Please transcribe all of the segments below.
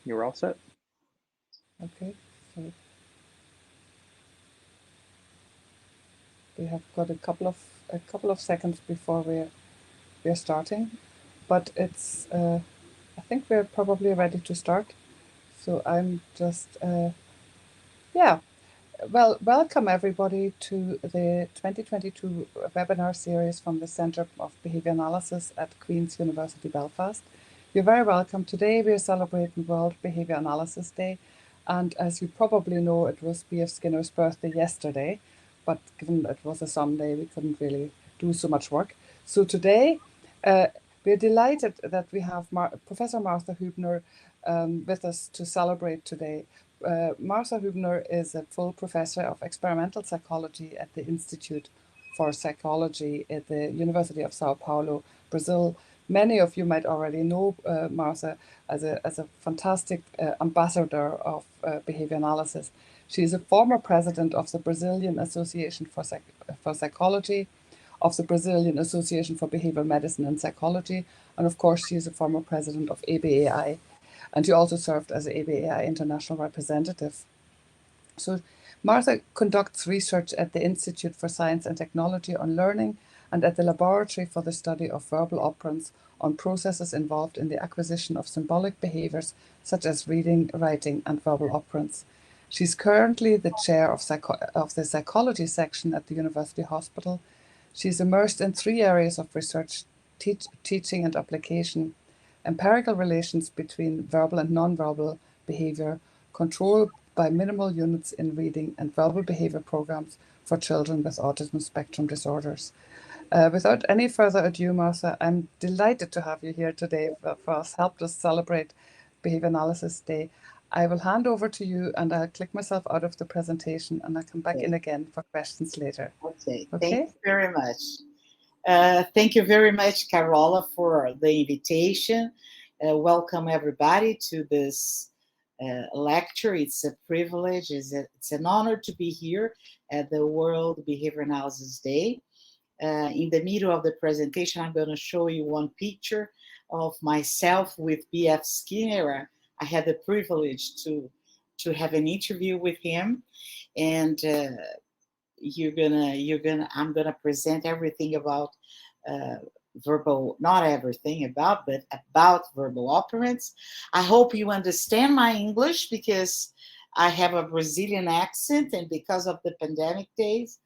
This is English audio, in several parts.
You're all set. Okay, so we have got a couple of seconds before we're starting, but it's I think we're probably ready to start. So I'm just yeah. Well, welcome everybody to the 2022 webinar series from the Centre of Behaviour Analysis at Queen's University Belfast. You're very welcome. Today we are celebrating World Behaviour Analysis Day, and as you probably know, it was B.F. Skinner's birthday yesterday, but given it was a Sunday, we couldn't really do so much work. So today, we're delighted that we have Professor Martha Hübner with us to celebrate today. Martha Hübner is a full professor of experimental psychology at the Institute for Psychology at the University of Sao Paulo, Brazil. Many of you might already know Martha as a fantastic ambassador of behavior analysis. She is a former president of the Brazilian Association for Psychology, of the Brazilian Association for Behavioral Medicine and Psychology, and of course she is a former president of ABAI, and she also served as the ABAI international representative. So Martha conducts research at the Institute for Science and Technology on Learning and at the Laboratory for the Study of Verbal Operants on processes involved in the acquisition of symbolic behaviors such as reading, writing, and verbal operants. She's currently the chair of the psychology section at the University Hospital. She's immersed in 3 areas of research: teaching and application, empirical relations between verbal and nonverbal behavior, control by minimal units in reading, and verbal behavior programs for children with autism spectrum disorders. Without any further ado, Martha, I'm delighted to have you here today for us, help us celebrate Behavior Analysis Day. I will hand over to you and I'll click myself out of the presentation and I'll come back in Okay. again for questions later. Okay. Thank Okay? you very much. Thank you very much, Carola, for the invitation. Welcome everybody to this lecture. It's a privilege. It's an honor to be here at the World Behavior Analysis Day. In the middle of the presentation, I'm going to show you one picture of myself with B.F. Skinner. I had the privilege to have an interview with him, and I'm gonna present everything about verbal, not everything about, but about verbal operants. I hope you understand my English because I have a Brazilian accent, and because of the pandemic days,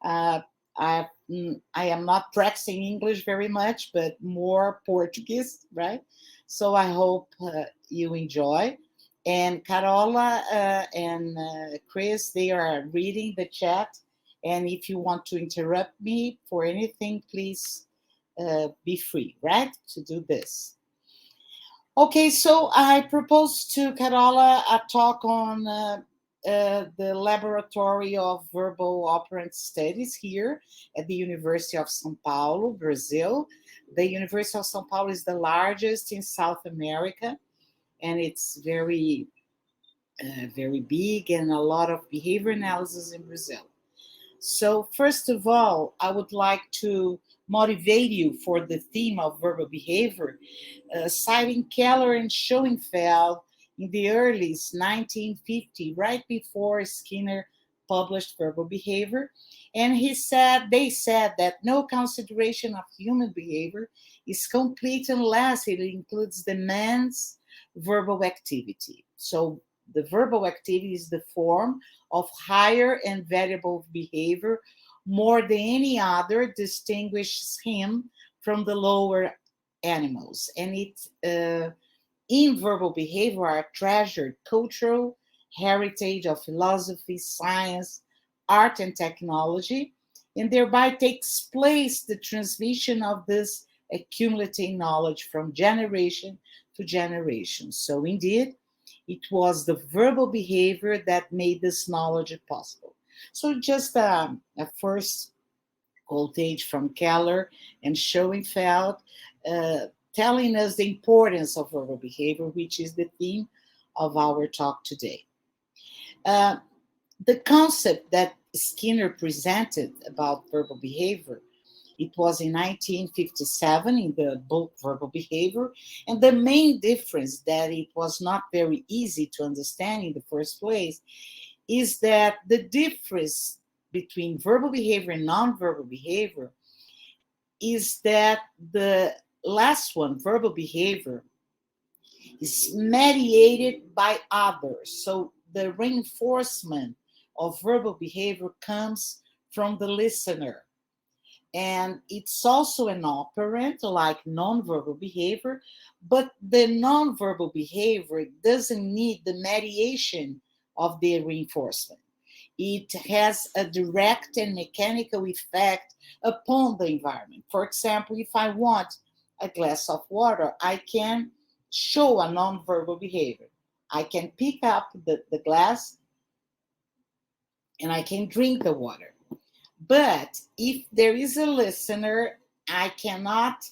I am not practicing English very much, but more Portuguese, right? So I hope you enjoy. And Carola and Chris, they are reading the chat. And if you want to interrupt me for anything, please be free, right, to do this. Okay, so I proposed to Carola a talk on the Laboratory of Verbal Operant Studies here at the University of São Paulo, Brazil. The University of São Paulo is the largest in South America, and it's very big, and a lot of behavior analysis in Brazil. So first of all, I would like to motivate you for the theme of verbal behavior, citing Keller and Schoenfeld in the early 1950, right before Skinner published Verbal Behavior. And they said that no consideration of human behavior is complete unless it includes the man's verbal activity. So the verbal activity is the form of higher and variable behavior more than any other distinguishes him from the lower animals. And in verbal behavior are treasured cultural heritage of philosophy, science, art, and technology, and thereby takes place the transmission of this accumulating knowledge from generation to generation. So indeed, it was the verbal behavior that made this knowledge possible. So just a first quotage from Keller and Schoenfeld, telling us the importance of verbal behavior, which is the theme of our talk today. The concept that Skinner presented about verbal behavior It was in 1957 in the book Verbal Behavior. And the main difference that it was not very easy to understand in the first place is that the difference between verbal behavior and nonverbal behavior is that the last one, verbal behavior, is mediated by others. So the reinforcement of verbal behavior comes from the listener. And it's also an operant, like nonverbal behavior, but the nonverbal behavior doesn't need the mediation of the reinforcement. It has a direct and mechanical effect upon the environment. For example, if I want a glass of water, I can show a nonverbal behavior. I can pick up the glass and I can drink the water. But if there is a listener, I cannot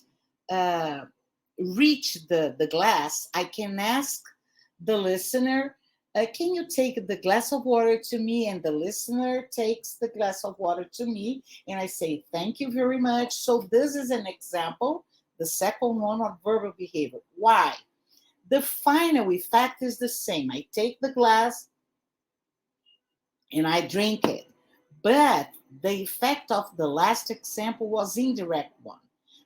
reach the glass. I can ask the listener, can you take the glass of water to me? And the listener takes the glass of water to me, and I say, thank you very much. So this is an example, the second one, of verbal behavior. Why? The final effect is the same. I take the glass and I drink it. But the effect of the last example was indirect one.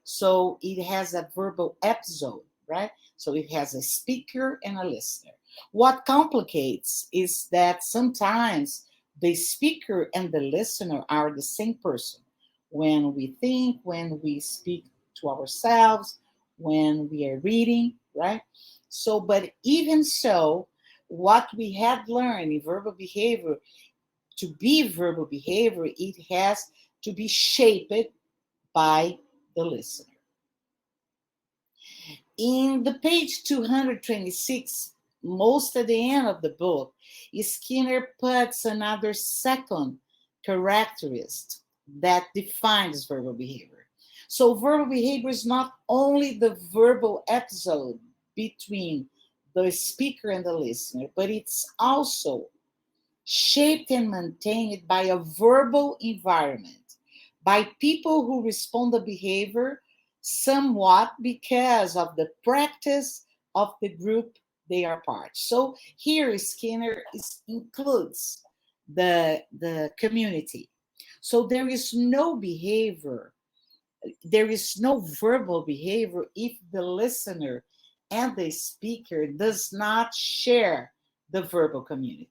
So it has a verbal episode, right? So it has a speaker and a listener. What complicates is that sometimes the speaker and the listener are the same person. When we think, when we speak to ourselves, when we are reading, right? So, but even so, what we had learned in verbal behavior, to be verbal behavior, it has to be shaped by the listener. In the page 226, most at the end of the book, Skinner puts another second characteristic that defines verbal behavior. So verbal behavior is not only the verbal episode between the speaker and the listener, but it's also shaped and maintained by a verbal environment, by people who respond to behavior somewhat because of the practice of the group they are part. So here Skinner includes the community. So there is no behavior, there is no verbal behavior if the listener and the speaker does not share the verbal community.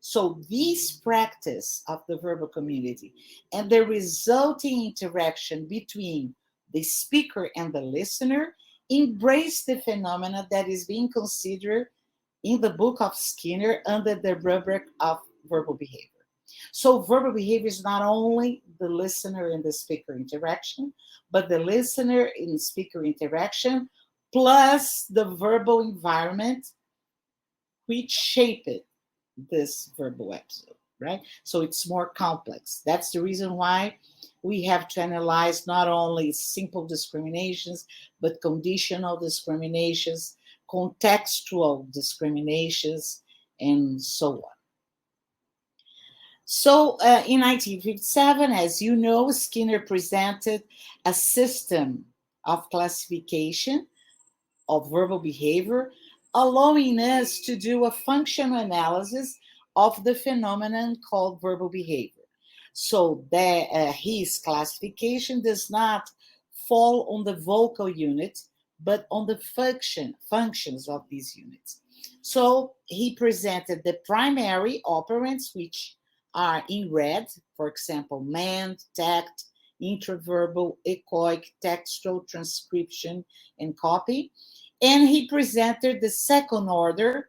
So this practice of the verbal community and the resulting interaction between the speaker and the listener embrace the phenomena that is being considered in the book of Skinner under the rubric of verbal behavior. So verbal behavior is not only the listener and the speaker interaction, but the listener and speaker interaction plus the verbal environment which shaped this verbal episode, right? So it's more complex. That's the reason why we have to analyze not only simple discriminations, but conditional discriminations, contextual discriminations, and so on. So in 1957, as you know, Skinner presented a system of classification of verbal behavior, allowing us to do a functional analysis of the phenomenon called verbal behavior. So that his classification does not fall on the vocal unit, but on the functions of these units. So he presented the primary operants, which are in red, for example, mand, tact, intraverbal, echoic, textual, transcription, and copy. And he presented the second order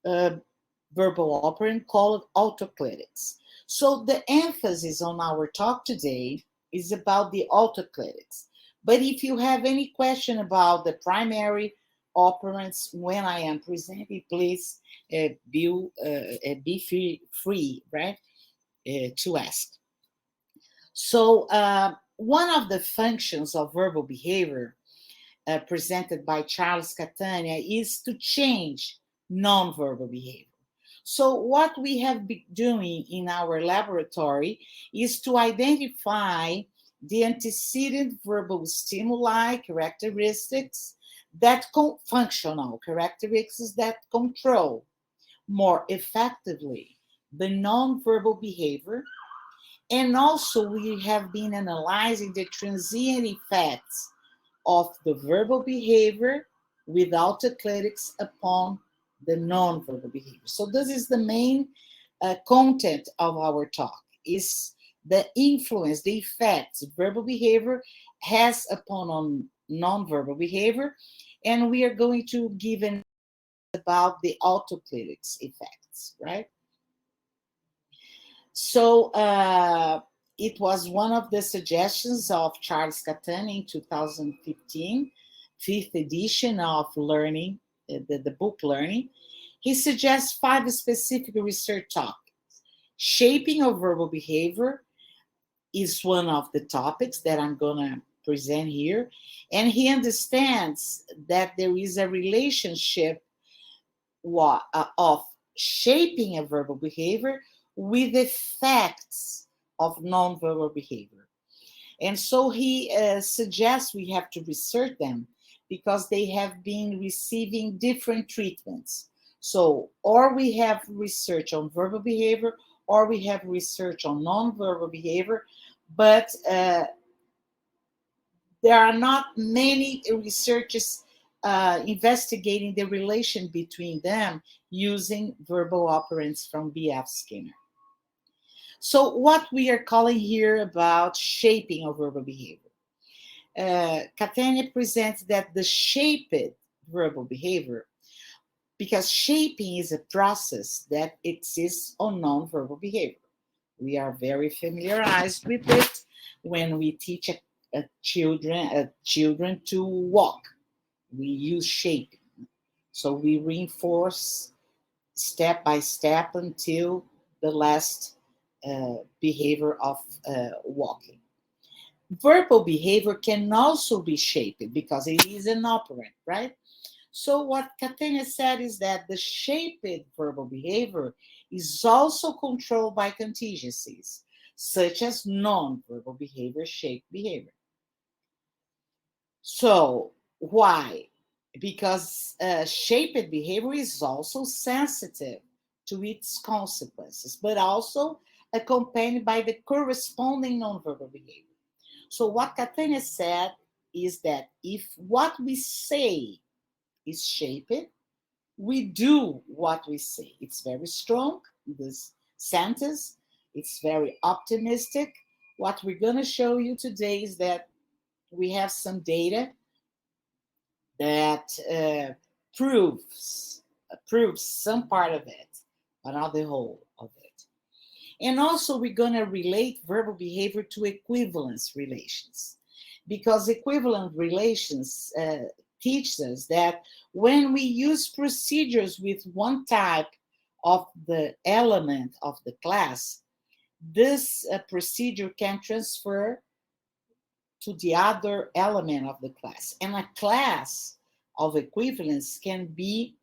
verbal operant called autoclitics. So the emphasis on our talk today is about the autoclitics. But if you have any question about the primary operants when I am presenting, please be free, right, to ask. So one of the functions of verbal behavior presented by Charles Catania is to change nonverbal behavior. So what we have been doing in our laboratory is to identify the antecedent verbal stimuli characteristics that functional characteristics that control more effectively the nonverbal behavior. And also we have been analyzing the transient effects of the verbal behavior with autoclitics upon the nonverbal behavior. So this is the main content of our talk, is the influence, the effects verbal behavior has upon nonverbal behavior. And we are going to give an about the autoclitics effects, right? So it was one of the suggestions of Charles Catton in 2015, fifth edition of Learning, the book Learning. He suggests 5 specific research topics. Shaping of verbal behavior is one of the topics that I'm going to present here. And he understands that there is a relationship of shaping a verbal behavior with effects of nonverbal behavior. And so he suggests we have to research them because they have been receiving different treatments. So, or we have research on verbal behavior, or we have research on nonverbal behavior, but there are not many researchers investigating the relation between them using verbal operants from B.F. Skinner. So what we are calling here about shaping of verbal behavior. Catania presents that the shaped verbal behavior, because shaping is a process that exists on nonverbal behavior. We are very familiarized with it when we teach children to walk. We use shaping. So we reinforce step by step until the last behavior of walking. Verbal behavior can also be shaped because it is an operant, right? So what Catania said is that the shaped verbal behavior is also controlled by contingencies, such as non-verbal behavior, shaped behavior. So why? Because shaped behavior is also sensitive to its consequences, but also accompanied by the corresponding nonverbal behavior. So what Catania said is that if what we say is shaped, we do what we say. It's very strong, this sentence. It's very optimistic. What we're going to show you today is that we have some data that proves some part of it, but not the whole of it. And also we're going to relate verbal behavior to equivalence relations, because equivalent relations teach us that when we use procedures with one type of the element of the class, this procedure can transfer to the other element of the class. And a class of equivalence can be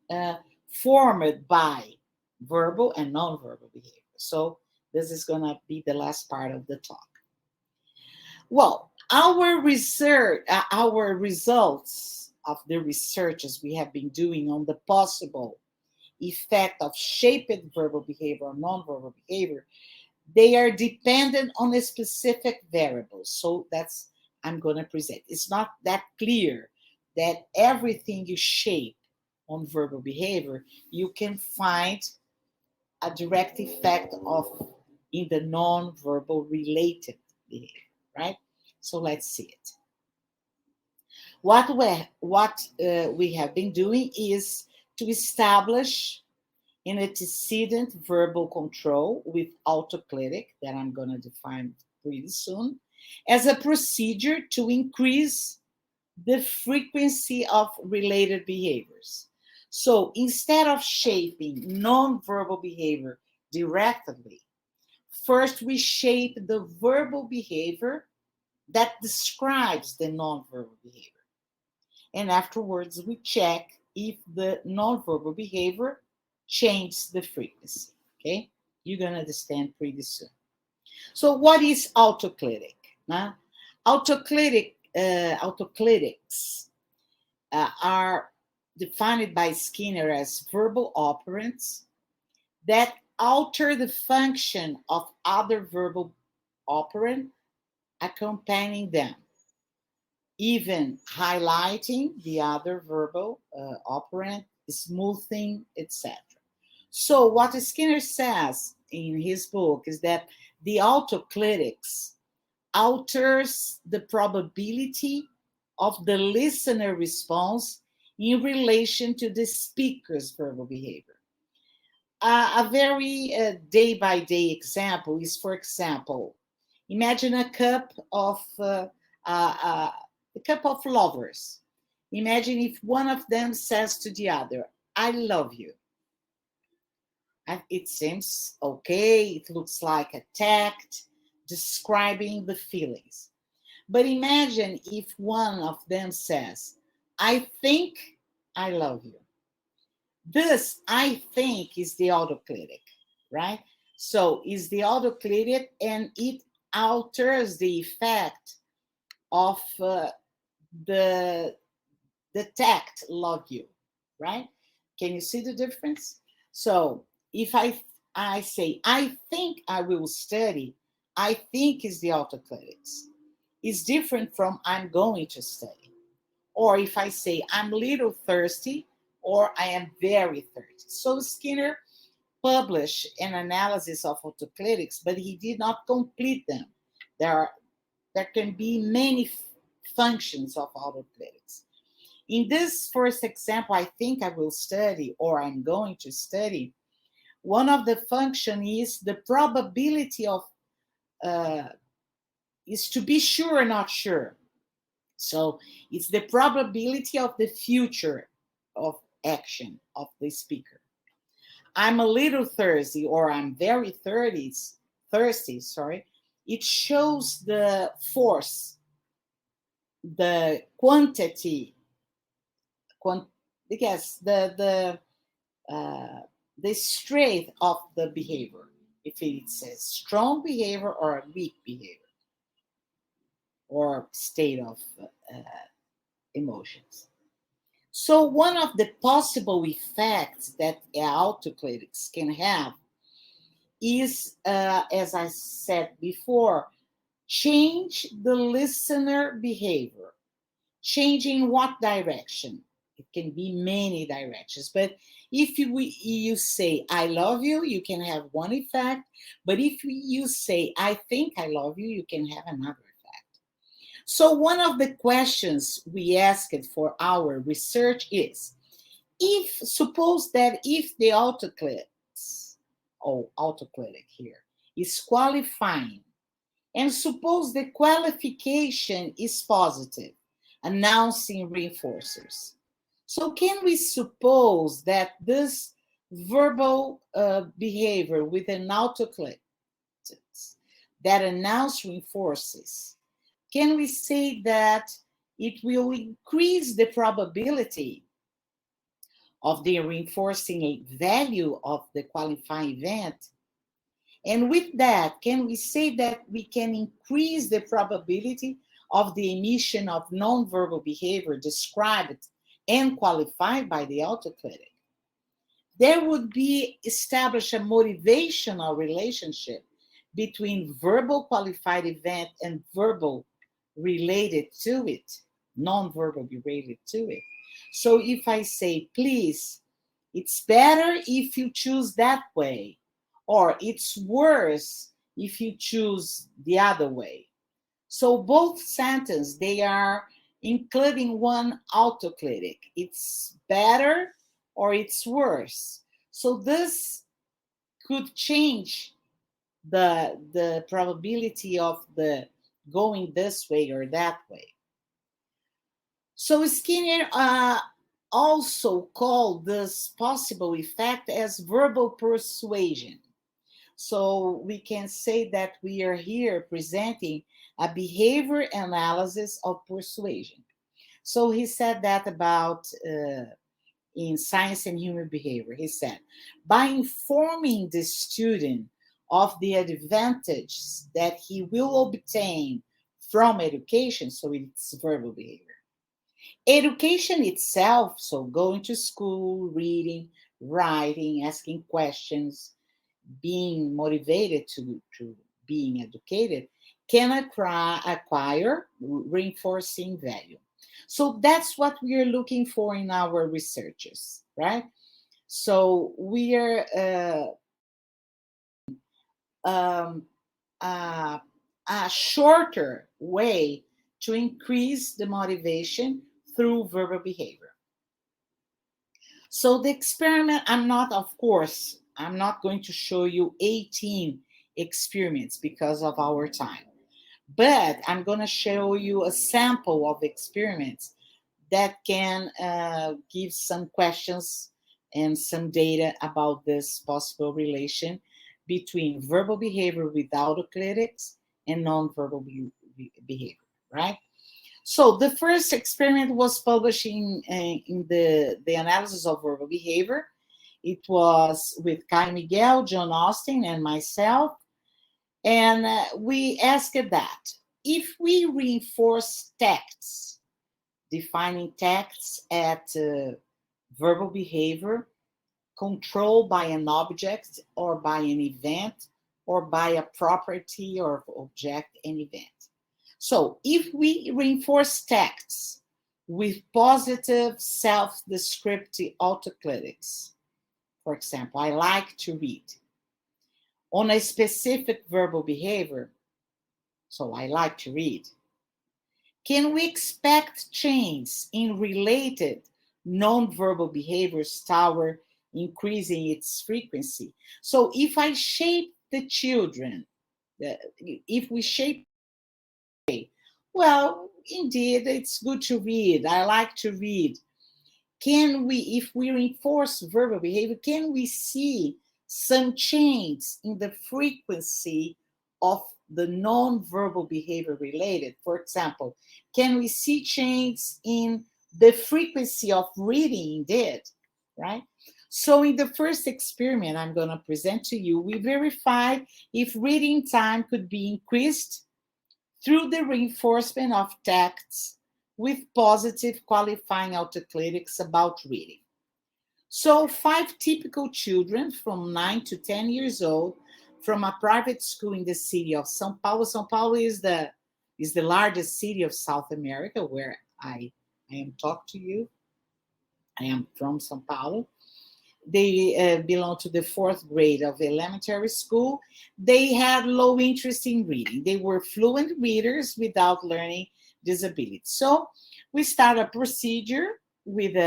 formed by verbal and nonverbal behavior. So this is going to be the last part of the talk. Well, our research, our results of the researches we have been doing on the possible effect of shaped verbal behavior or nonverbal behavior, they are dependent on a specific variable. So that's I'm going to present. It's not that clear that everything you shape on verbal behavior, you can find a direct effect of in the non-verbal related behavior, right? So let's see it. What we have been doing is to establish an antecedent verbal control with autoclitic, that I'm going to define pretty soon, as a procedure to increase the frequency of related behaviors. So instead of shaping non-verbal behavior directly, first we shape the verbal behavior that describes the non-verbal behavior. And afterwards we check if the non-verbal behavior changes the frequency, okay? You're going to understand pretty soon. So what is autoclitic? Autoclitics are defined by Skinner as verbal operants that alter the function of other verbal operant accompanying them, even highlighting the other verbal operant, smoothing, etc. So what Skinner says in his book is that the autoclitics alters the probability of the listener response in relation to the speaker's verbal behavior. A very day-by-day example is, for example, imagine a cup of lovers. Imagine if one of them says to the other, "I love you." And it seems okay. It looks like a tact describing the feelings. But imagine if one of them says, "I think I love you." This, I think, is the autoclitic, right? So is the autoclitic, and it alters the effect of the tact "love you," right? Can you see the difference? So if I say, "I think I will study," I think is the autoclitics. It's different from "I'm going to study." Or if I say, "I'm a little thirsty," or "I am very thirsty." So Skinner published an analysis of autoclitics, but he did not complete them. There can be many functions of autoclitics. In this first example, "I think I will study," or "I'm going to study," one of the functions is the probability of, is to be sure or not sure. So it's the probability of the future of action of the speaker. "I'm a little thirsty," or "I'm very thirsty, sorry. It shows the force, the quantity, yes, the strength of the behavior. If it's a strong behavior or a weak behavior or state of emotions. So one of the possible effects that autoclitics can have is, as I said before, change the listener behavior. Changing what direction? It can be many directions, but if you say "I love you," you can have one effect, but if you say "I think I love you," you can have another effect. So one of the questions we asked for our research is, suppose that if the autoclitic here is qualifying, and suppose the qualification is positive, announcing reinforcers. So can we suppose that this verbal behavior with an autoclitic that announce reinforces, can we say that it will increase the probability of the reinforcing a value of the qualifying event? And with that, can we say that we can increase the probability of the emission of nonverbal behavior described and qualified by the autoclitic? There would be established a motivational relationship between verbal qualified event and verbal related to it, nonverbal related to it. So if I say, "Please, it's better if you choose that way," or "it's worse if you choose the other way." So both sentences, they are including one autoclitic. It's better or it's worse. So this could change the probability of the going this way or that way. So Skinner also called this possible effect as verbal persuasion. So we can say that we are here presenting a behavior analysis of persuasion. So he said that about in Science and Human Behavior. He said, by informing the student of the advantages that he will obtain from education, so it's verbal behavior. Education itself, so going to school, reading, writing, asking questions, being motivated to being educated, can acquire reinforcing value. So that's what we are looking for in our researches, right? So we are a shorter way to increase the motivation through verbal behavior. So the experiment, I'm not going to show you 18 experiments because of our time, but I'm going to show you a sample of experiments that can give some questions and some data about this possible relation between verbal behavior with autoclitics and nonverbal behavior, right? So the first experiment was published in the analysis of verbal behavior. It was with Kai Miguel, John Austin, and myself. And we asked that if we reinforce texts, defining texts at verbal behavior controlled by an object or by an event or by a property or object and event. So if we reinforce texts with positive self-descriptive autoclitics, for example, I like to read, on a specific verbal behavior, so I like to read, can we expect change in related nonverbal behaviors toward increasing its frequency? So if I shape the children, if we shape, well, indeed, it's good to read. I like to read. Can we, if we reinforce verbal behavior, can we see some change in the frequency of the non-verbal behavior related? For example, can we see change in the frequency of reading indeed, right? So in the first experiment I'm going to present to you, we verified if reading time could be increased through the reinforcement of texts with positive qualifying autoclitics about reading. So 5 typical children from 9 to 10 years old from a private school in the city of São Paulo. São Paulo is the largest city of South America, where I am talking to you. I am from São Paulo. They belong to the 4th grade of elementary school. They had low interest in reading. They were fluent readers without learning disability. So we start a procedure with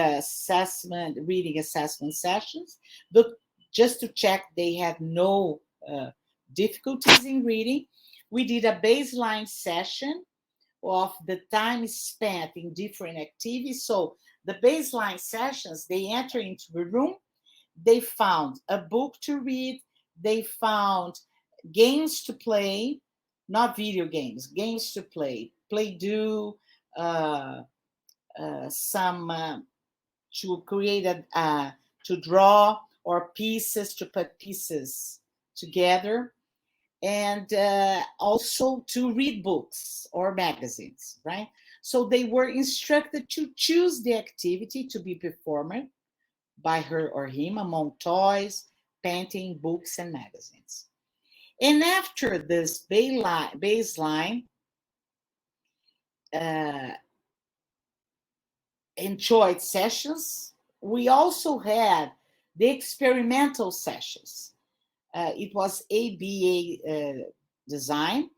reading assessment sessions, but just to check they had no difficulties in reading. We did a baseline session of the time spent in different activities. So the baseline sessions, they enter into the room, they found a book to read, they found games to play, not video games, games to play, Play-Doh, some to create to draw, or pieces, to put pieces together, and also to read books or magazines, right? So they were instructed to choose the activity to be performed by her or him among toys, painting, books, and magazines. And after this baseline enjoyed sessions, we also had the experimental sessions. It was ABAI design,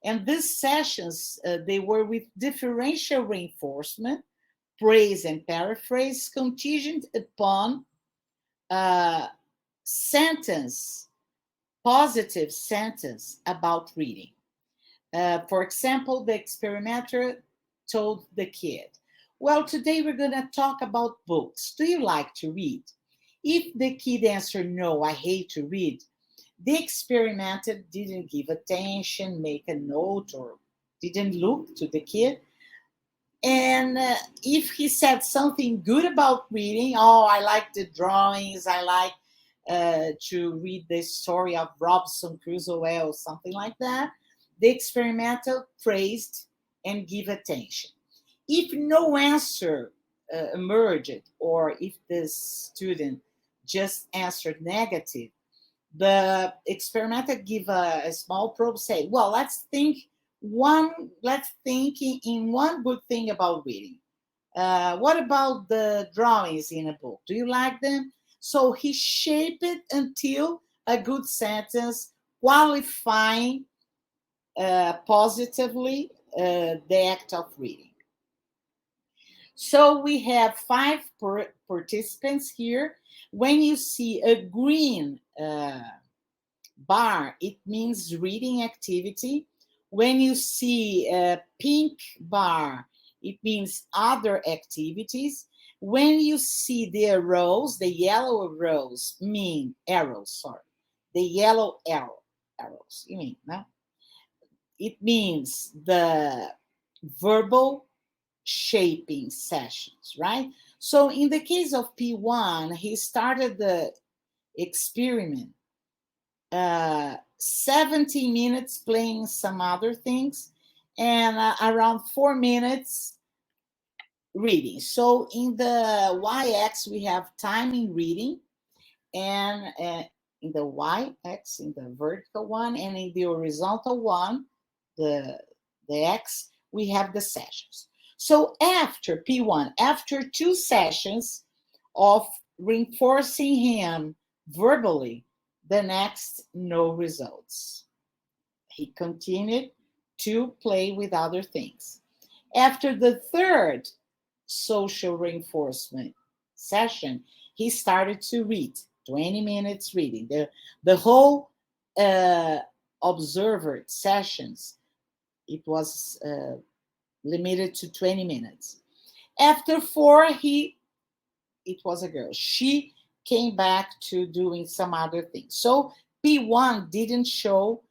and these sessions, they were with differential reinforcement, praise and paraphrase, contingent upon positive sentence about reading. For example, the experimenter told the kid, well, today we're going to talk about books. Do you like to read? If the kid answered, no, I hate to read, the experimenter didn't give attention, make a note, or didn't look to the kid. And if he said something good about reading, oh, I like the drawings, I like to read the story of Robinson Crusoe or something like that, the experimenter praised and give attention. If no answer emerged, or if the student just answered negative, the experimenter give a small probe, say, well, let's think in one good thing about reading. What about the drawings in a book? Do you like them? So he shaped it until a good sentence, qualifying positively the act of reading. So we have 5 participants here. When you see a green bar, it means reading activity. When you see a pink bar, it means other activities. When you see the arrows, the yellow arrows mean arrows, sorry. The yellow arrows, you mean, no? It means the verbal shaping sessions, right? So in the case of P1, he started the experiment 70 minutes playing some other things, and around 4 minutes reading. So in the y-axis, we have time in reading, and in the y-axis, in the vertical one, and in the horizontal one, the x, we have the sessions. So after P1, after 2 sessions of reinforcing him verbally, the next, no results. He continued to play with other things. After the 3rd social reinforcement session, he started to read, 20 minutes reading. The whole observed sessions, it was limited to 20 minutes. After 4, it was a girl. She came back to doing some other things. So P1 didn't show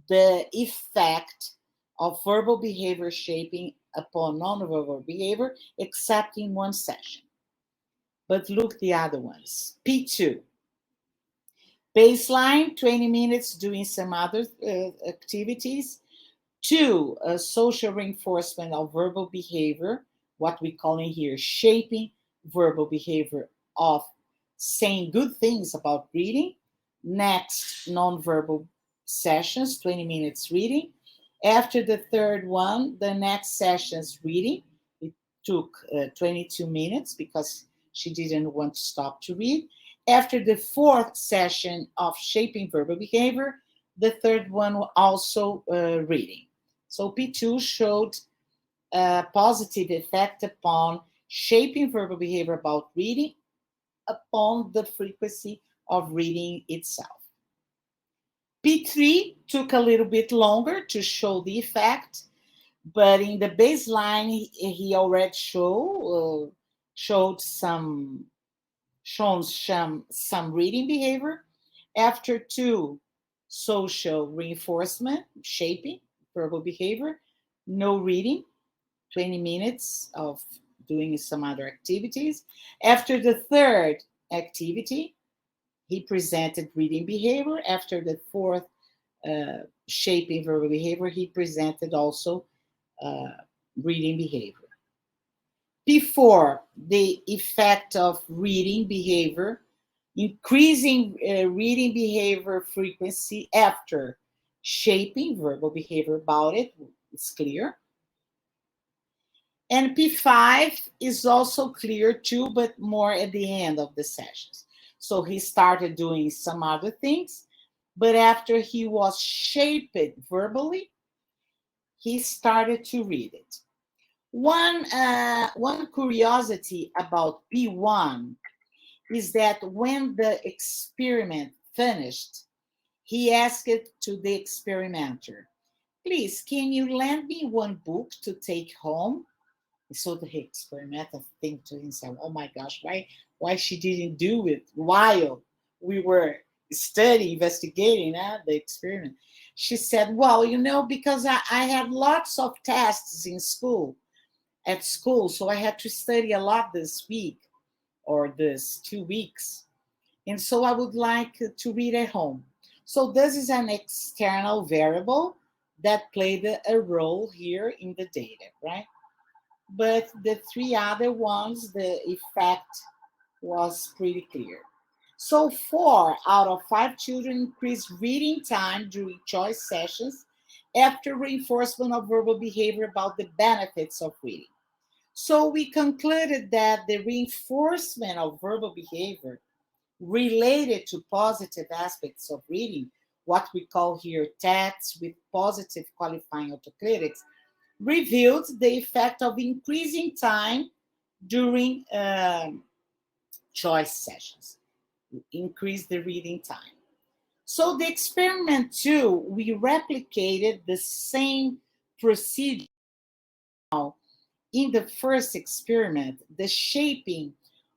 the effect of verbal behavior shaping upon non-verbal behavior, except in 1 session. But look the other ones. P2, baseline, 20 minutes doing some other activities. 2, social reinforcement of verbal behavior, what we call in here shaping verbal behavior of saying good things about reading. Next, nonverbal sessions, 20 minutes reading. After the 3rd one, the next session's reading. It took 22 minutes because she didn't want to stop to read. After the 4th session of shaping verbal behavior, the 3rd one also reading. So P2 showed a positive effect upon shaping verbal behavior about reading upon the frequency of reading itself. P3 took a little bit longer to show the effect, but in the baseline, he already showed some reading behavior. After 2, social reinforcement, shaping verbal behavior, no reading, 20 minutes of doing some other activities. After the 3rd activity, he presented reading behavior. After the 4th shaping verbal behavior, he presented also reading behavior. Before the effect of reading behavior, increasing reading behavior frequency after shaping verbal behavior about it, it's clear. And P5 is also clear too, but more at the end of the sessions. So he started doing some other things, but after he was shaped verbally, he started to read it. One curiosity about P1 is that when the experiment finished, he asked to the experimenter, please, can you lend me one book to take home? So the experimenter think to himself, oh my gosh, why she didn't do it while we were studying, investigating the experiment? She said, well, because I had lots of tests at school, so I had to study a lot this week or this 2 weeks. And so I would like to read at home. So this is an external variable that played a role here in the data, right? But the three other ones, the effect was pretty clear. So 4 out of 5 children increased reading time during choice sessions after reinforcement of verbal behavior about the benefits of reading. So we concluded that the reinforcement of verbal behavior related to positive aspects of reading, what we call here TATs with positive qualifying autoclitics, revealed the effect of increasing time during choice sessions, increase the reading time. So the experiment 2, we replicated the same procedure. In the first experiment, the shaping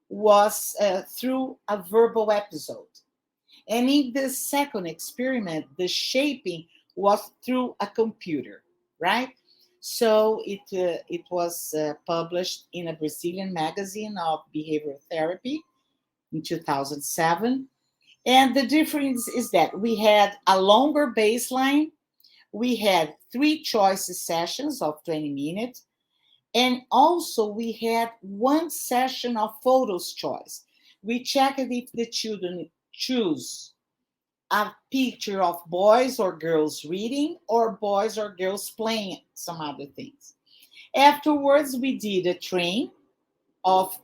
was through a verbal episode. And in the second experiment, the shaping was through a computer, right? So it was published in a Brazilian magazine of behavioral therapy in 2007. And the difference is that we had a longer baseline. We had 3 choices sessions of 20 minutes. And also we had 1 session of photos choice. We checked if the children choose a picture of boys or girls reading or boys or girls playing some other things. Afterwards, we did a train of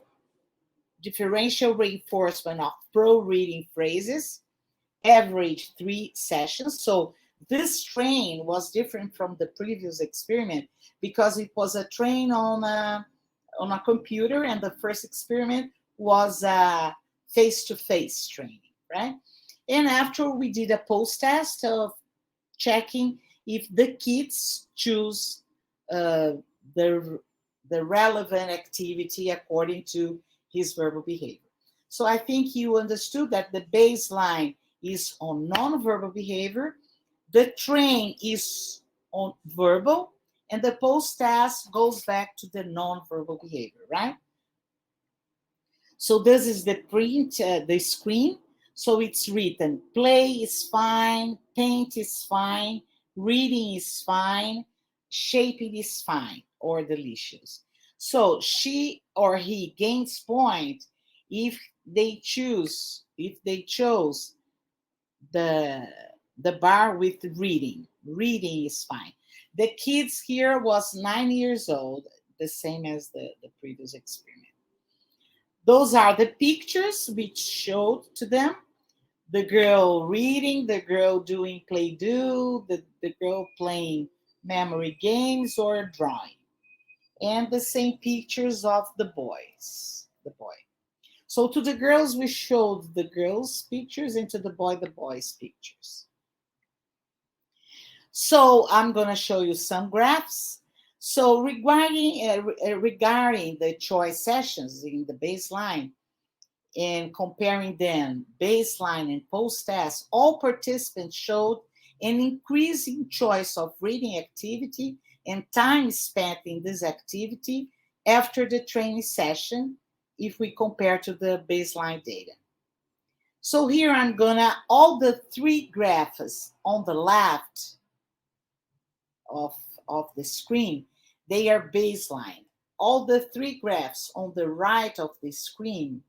differential reinforcement of pro-reading phrases, average 3 sessions. So this train was different from the previous experiment because it was a train on a computer, and the first experiment was a face-to-face training, right? And after we did a post-test of checking if the kids choose the relevant activity according to his verbal behavior. So I think you understood that the baseline is on non-verbal behavior, the train is on verbal, and the post-test goes back to the non-verbal behavior, right? So this is the print, the screen. So it's written, play is fine, paint is fine, reading is fine, shaping is fine or delicious. So she or he gains point if they chose the bar with reading. Reading is fine. The kids here was 9 years old, the same as the previous experiment. Those are the pictures which showed to them. The girl reading, the girl doing play-do, the girl playing memory games or drawing. And the same pictures of the boys, the boy. So to the girls, we showed the girls' pictures, and to the boys' pictures. So I'm going to show you some graphs. So regarding the choice sessions in the baseline, and comparing them baseline and post-test, all participants showed an increasing choice of reading activity and time spent in this activity after the training session if we compare to the baseline data. So here I'm gonna, all the 3 graphs on the left of the screen, they are baseline. All the 3 graphs on the right of the screen,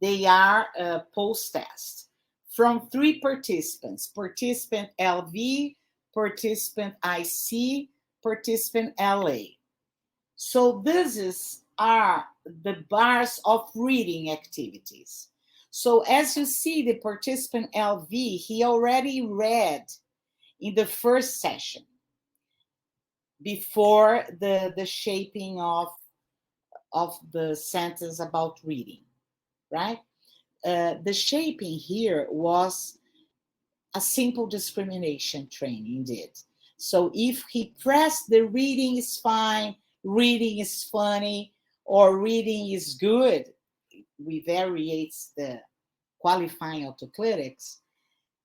they are post-test from 3 participants, participant LV, participant IC, participant LA. So these are the bars of reading activities. So as you see, the participant LV, he already read in the first session before the shaping of the sentence about reading, right? The shaping here was a simple discrimination training indeed. So if he pressed the reading is fine, reading is funny, or reading is good, we variates the qualifying autoclitics.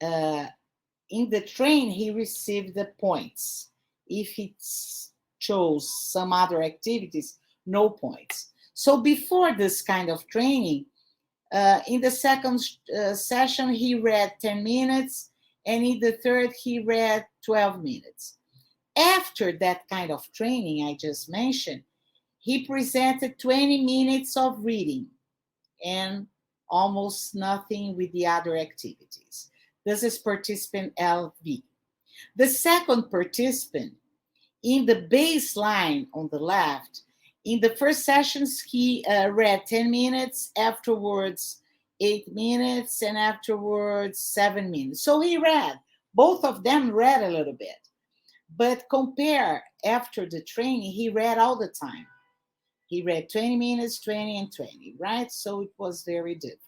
In the train, he received the points. If he chose some other activities, no points. So before this kind of training, in the second session, he read 10 minutes, and in the third, he read 12 minutes. After that kind of training I just mentioned, he presented 20 minutes of reading and almost nothing with the other activities. This is participant LV. The second participant, in the baseline on the left, in the first sessions, he read 10 minutes, afterwards 8 minutes, and afterwards 7 minutes. So he read, both of them read a little bit. But compare after the training, he read all the time. He read 20 minutes, 20, and 20, right? So it was very different.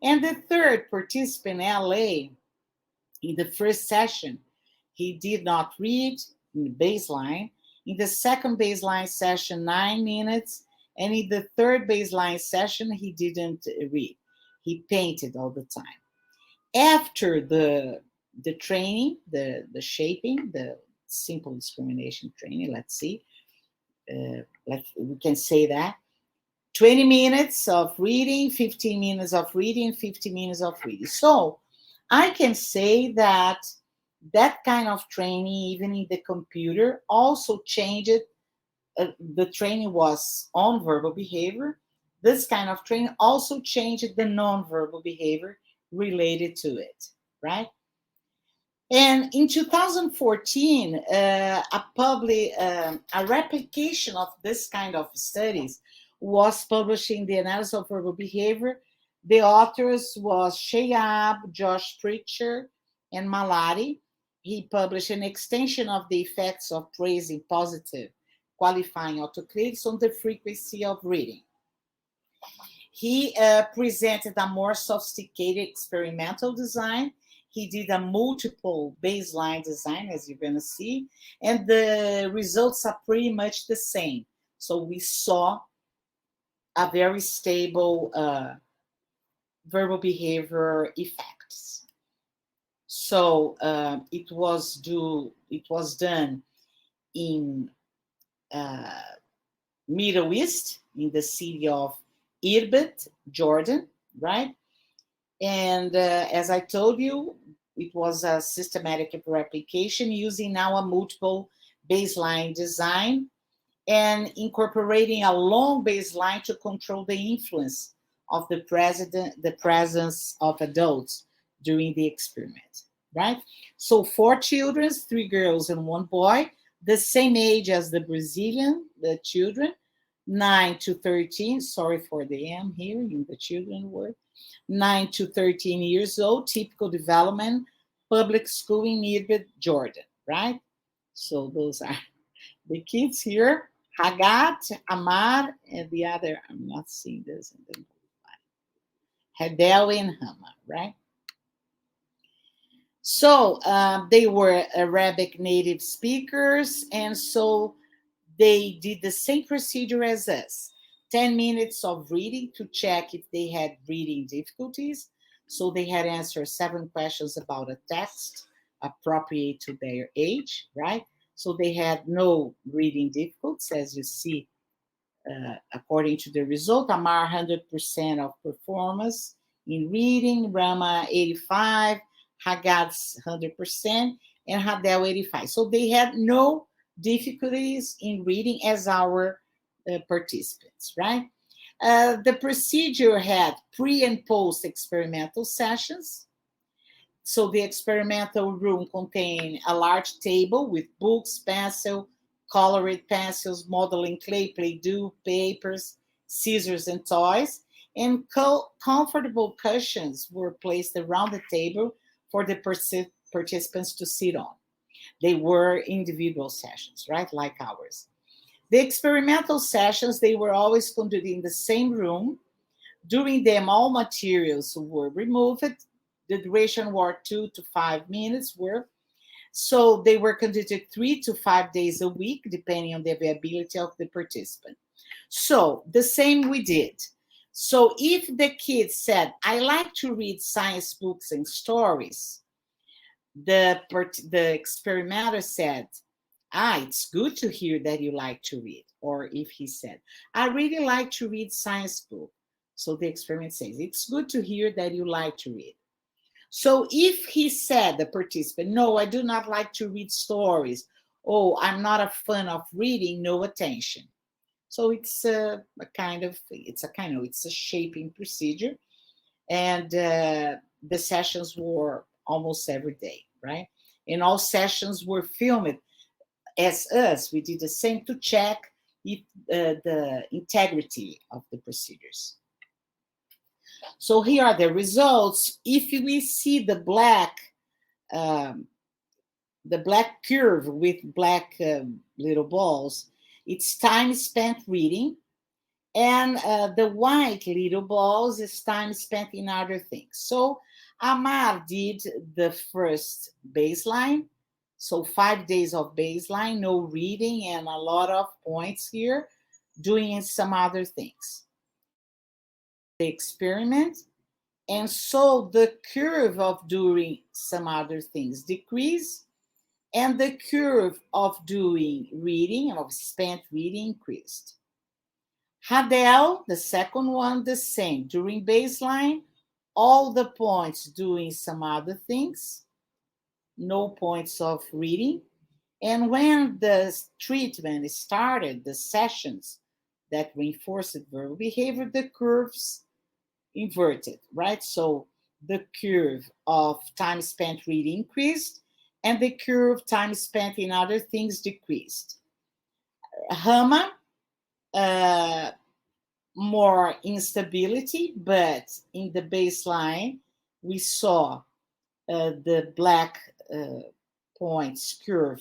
And the third participant, LA, in the first session, he did not read in the baseline. In the second baseline session, 9 minutes. And in the third baseline session, he didn't read. He painted all the time. After the training, the shaping, the simple discrimination training, let's see, we can say that 20 minutes of reading, 15 minutes of reading, 50 minutes of reading. So I can say that that kind of training, even in the computer, also changed. The training was on verbal behavior. This kind of training also changed the non-verbal behavior related to it, right? And in 2014, a replication of this kind of studies was published in the Analysis of Verbal Behavior. The authors was Shayab, Josh Pritchard, and Malati. He published an extension of the effects of praising positive qualifying autoclitics on the frequency of reading. He presented a more sophisticated experimental design. He did a multiple baseline design, as you're going to see, and the results are pretty much the same. So we saw a very stable verbal behavior effects. So it was done in Middle East, in the city of Irbid, Jordan, right? And as I told you, it was a systematic replication using now a multiple baseline design and incorporating a long baseline to control the influence of the presence of adults during the experiment, right? So 4 children, 3 girls and 1 boy, the same age as the children, 9 to 13, sorry for the M here in the children word, 9 to 13 years old, typical development, public school in Irbid, Jordan, right? So those are the kids here. Hagat, Amar, and the other, I'm not seeing this in the movie. Hadel and Hama, right? So they were Arabic native speakers, and so they did the same procedure as us. 10 minutes of reading to check if they had reading difficulties. So they had answered 7 questions about a text appropriate to their age, right? So they had no reading difficulties, as you see, according to the result. Amar, 100% of performance in reading, Rama, 85%, Hagad's 100%, and Hadel, 85%. So they had no difficulties in reading as our participants, right? The procedure had pre and post experimental sessions. So the experimental room contained a large table with books, pencil, colored pencils, modeling clay, play-doh, papers, scissors, and toys. And comfortable cushions were placed around the table for the participants to sit on. They were individual sessions, right, like ours. The experimental sessions, they were always conducted in the same room. During them, all materials were removed. The duration were 2 to 5 minutes. So they were conducted 3 to 5 days a week, depending on the availability of the participant. So the same we did. So if the kids said, I like to read science books and stories, the experimenter said, it's good to hear that you like to read. Or if he said, I really like to read science book. So the experiment says, it's good to hear that you like to read. So if he said, the participant, no, I do not like to read stories, oh, I'm not a fan of reading, no attention. So it's a kind of, it's a shaping procedure. And the sessions were almost every day, right? And all sessions were filmed as us. We did the same to check if, the integrity of the procedures. So here are the results. If we see um, the black curve with black little balls, it's time spent reading. And the white little balls is time spent in other things. So Amar did the first baseline. So 5 days of baseline, no reading, and a lot of points here, doing some other things. The experiment. And so the curve of doing some other things decreased, and the curve of doing reading, of spent reading, increased. Hadel, the second one, the same. During baseline, all the points doing some other things, no points of reading. And when the treatment started, the sessions that reinforced verbal behavior, the curves inverted, right? So the curve of time spent reading increased, and the curve time spent in other things decreased. Hama, more instability, but in the baseline, we saw the black points curve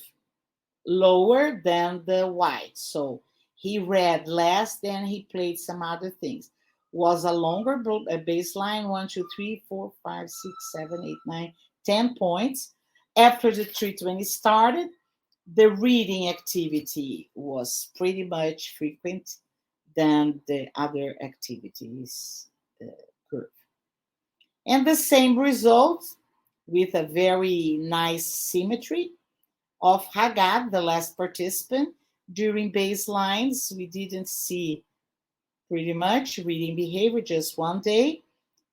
lower than the white. So he read less, then he played some other things. Was a longer baseline, 1, 2, 3, 4, 5, 6, 7, 8, 9, 10 points. After the treatment started, the reading activity was pretty much frequent than the other activities curve. And the same result with a very nice symmetry of Haggad, the last participant. During baselines, we didn't see pretty much reading behavior, just 1 day,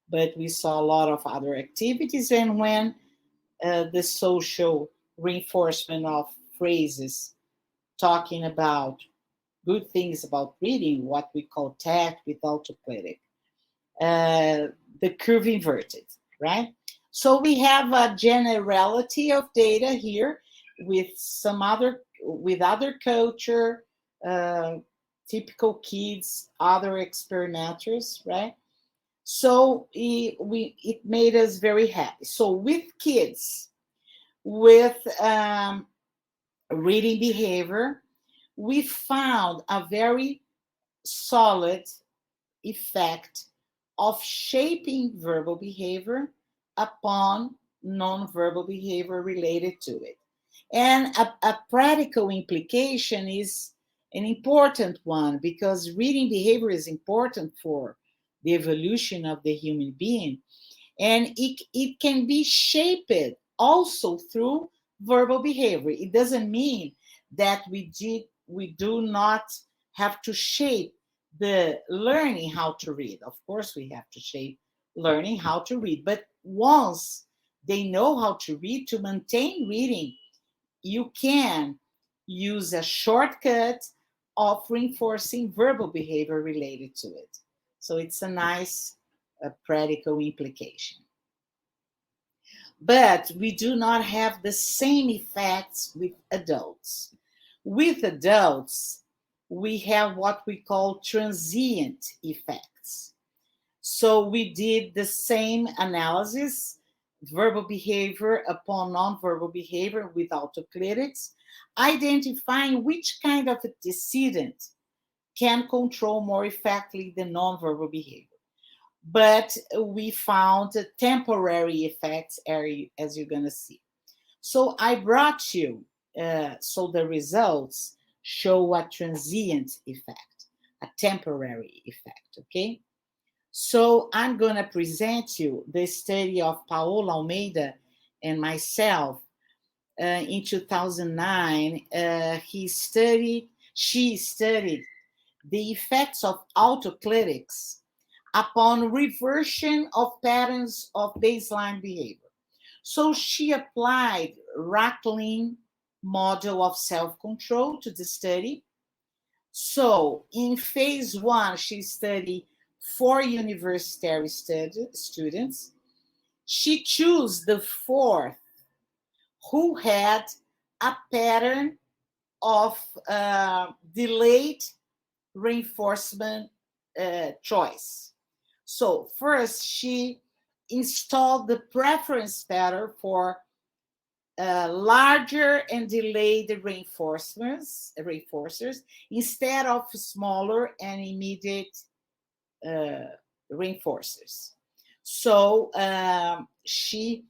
but we saw a lot of other activities. And when the social reinforcement of phrases talking about good things about reading, what we call tact with autoclitic, the curve inverted, right? So we have a generality of data here with other culture, typical kids, other experimenters, right? So it made us very happy. So with kids, with reading behavior, we found a very solid effect of shaping verbal behavior upon nonverbal behavior related to it. And a practical implication is an important one, because reading behavior is important for the evolution of the human being. And it can be shaped also through verbal behavior. It doesn't mean that we do not have to shape the learning how to read. Of course, we have to shape learning how to read. But once they know how to read, to maintain reading, you can use a shortcut of reinforcing verbal behavior related to it. So it's a nice practical implication. But we do not have the same effects with adults. With adults, we have what we call transient effects. So we did the same analysis, verbal behavior upon nonverbal behavior with autoclitics, identifying which kind of antecedent can control more effectively the nonverbal behavior. But we found temporary effects, as you're going to see. So I brought you, so the results show a transient effect, a temporary effect, okay? So I'm going to present you the study of Paola Almeida and myself in 2009. She studied the effects of autoclitics upon reversion of patterns of baseline behavior. So she applied Racklin model of self-control to the study. So in phase 1, she studied 4 university students. She chose the 4th who had a pattern of delayed reinforcement choice. So first, she installed the preference pattern for larger and delayed reinforcers instead of smaller and immediate reinforcers. So she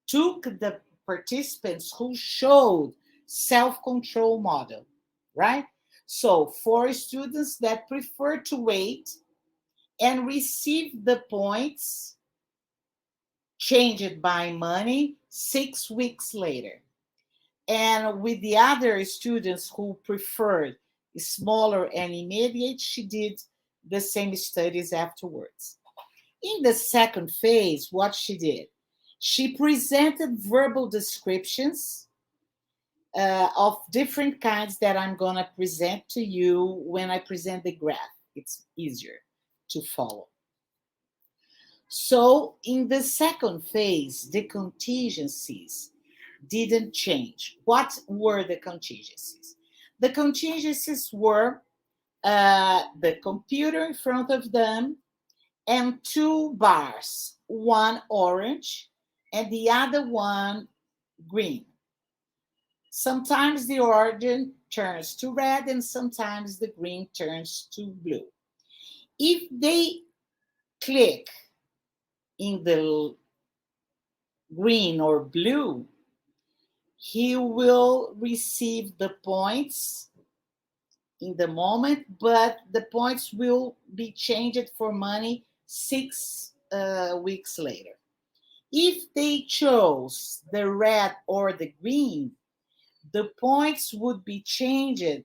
took the participants who showed self-control model, right? So for students that prefer to wait and receive the points changed by money 6 weeks later. And with the other students who preferred smaller and immediate, she did the same studies afterwards. In the second phase, what she did, she presented verbal descriptions of different kinds that I'm going to present to you when I present the graph. It's easier to follow. So in the second phase, the contingencies didn't change. What were the contingencies? The contingencies were the computer in front of them and 2 bars, one orange and the other one green. Sometimes the orange turns to red and sometimes the green turns to blue. If they click in the green or blue, he will receive the points in the moment, but the points will be changed for money 6 weeks later. If they chose the red or the green, the points would be changed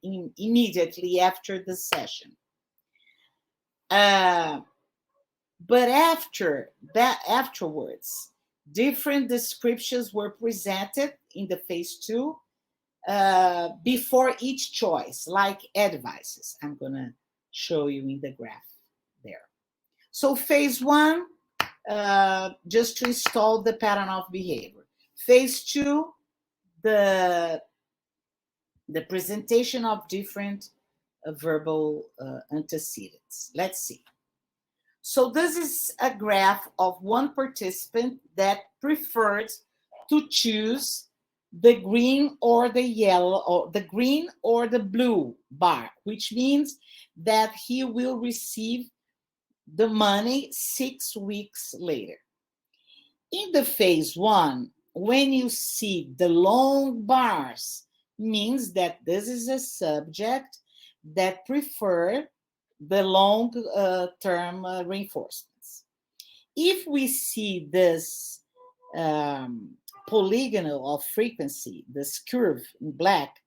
immediately after the session. But afterwards, different descriptions were presented in the phase 2 before each choice, like advices. I'm going to show you in the graph there. So phase 1, just to install the pattern of behavior. Phase 2, the presentation of different verbal antecedents. Let's see. So this is a graph of one participant that preferred to choose the green or the yellow, or the green or the blue bar, which means that he will receive the money 6 weeks later. In the phase 1, when you see the long bars, means that this is a subject that prefer the long-term reinforcements. If we see this polygonal of frequency, this curve in black,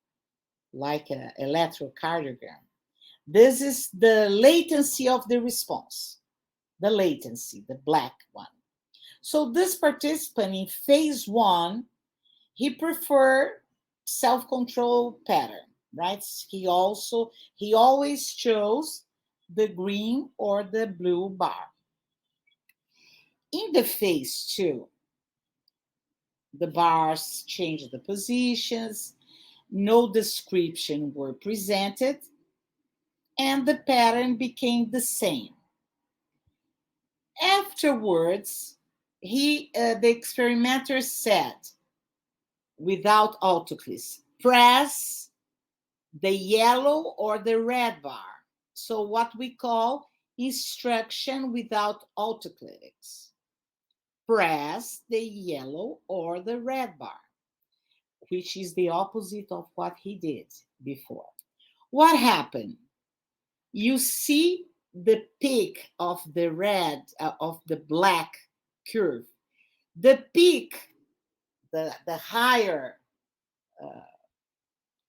like an electrocardiogram, this is the latency of the response, the latency, the black one. So this participant in phase 1, he preferred self-control pattern, right? He always chose the green or the blue bar. In the phase 2, the bars changed the positions, no description were presented, and the pattern became the same. Afterwards, the experimenter said, without autoclitic, press the yellow or the red bar. So what we call instruction without autoclitics. Press the yellow or the red bar, which is the opposite of what he did before. What happened? You see the peak of the red, of the black curve. The peak, the higher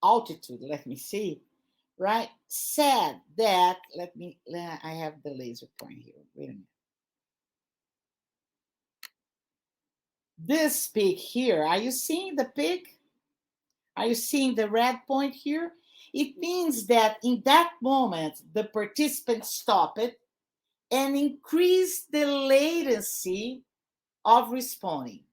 altitude, let me see, right, said that, I have the laser point here, wait a minute. This peak here, are you seeing the peak? Are you seeing the red point here? It means that in that moment, the participant stopped it and increased the latency of responding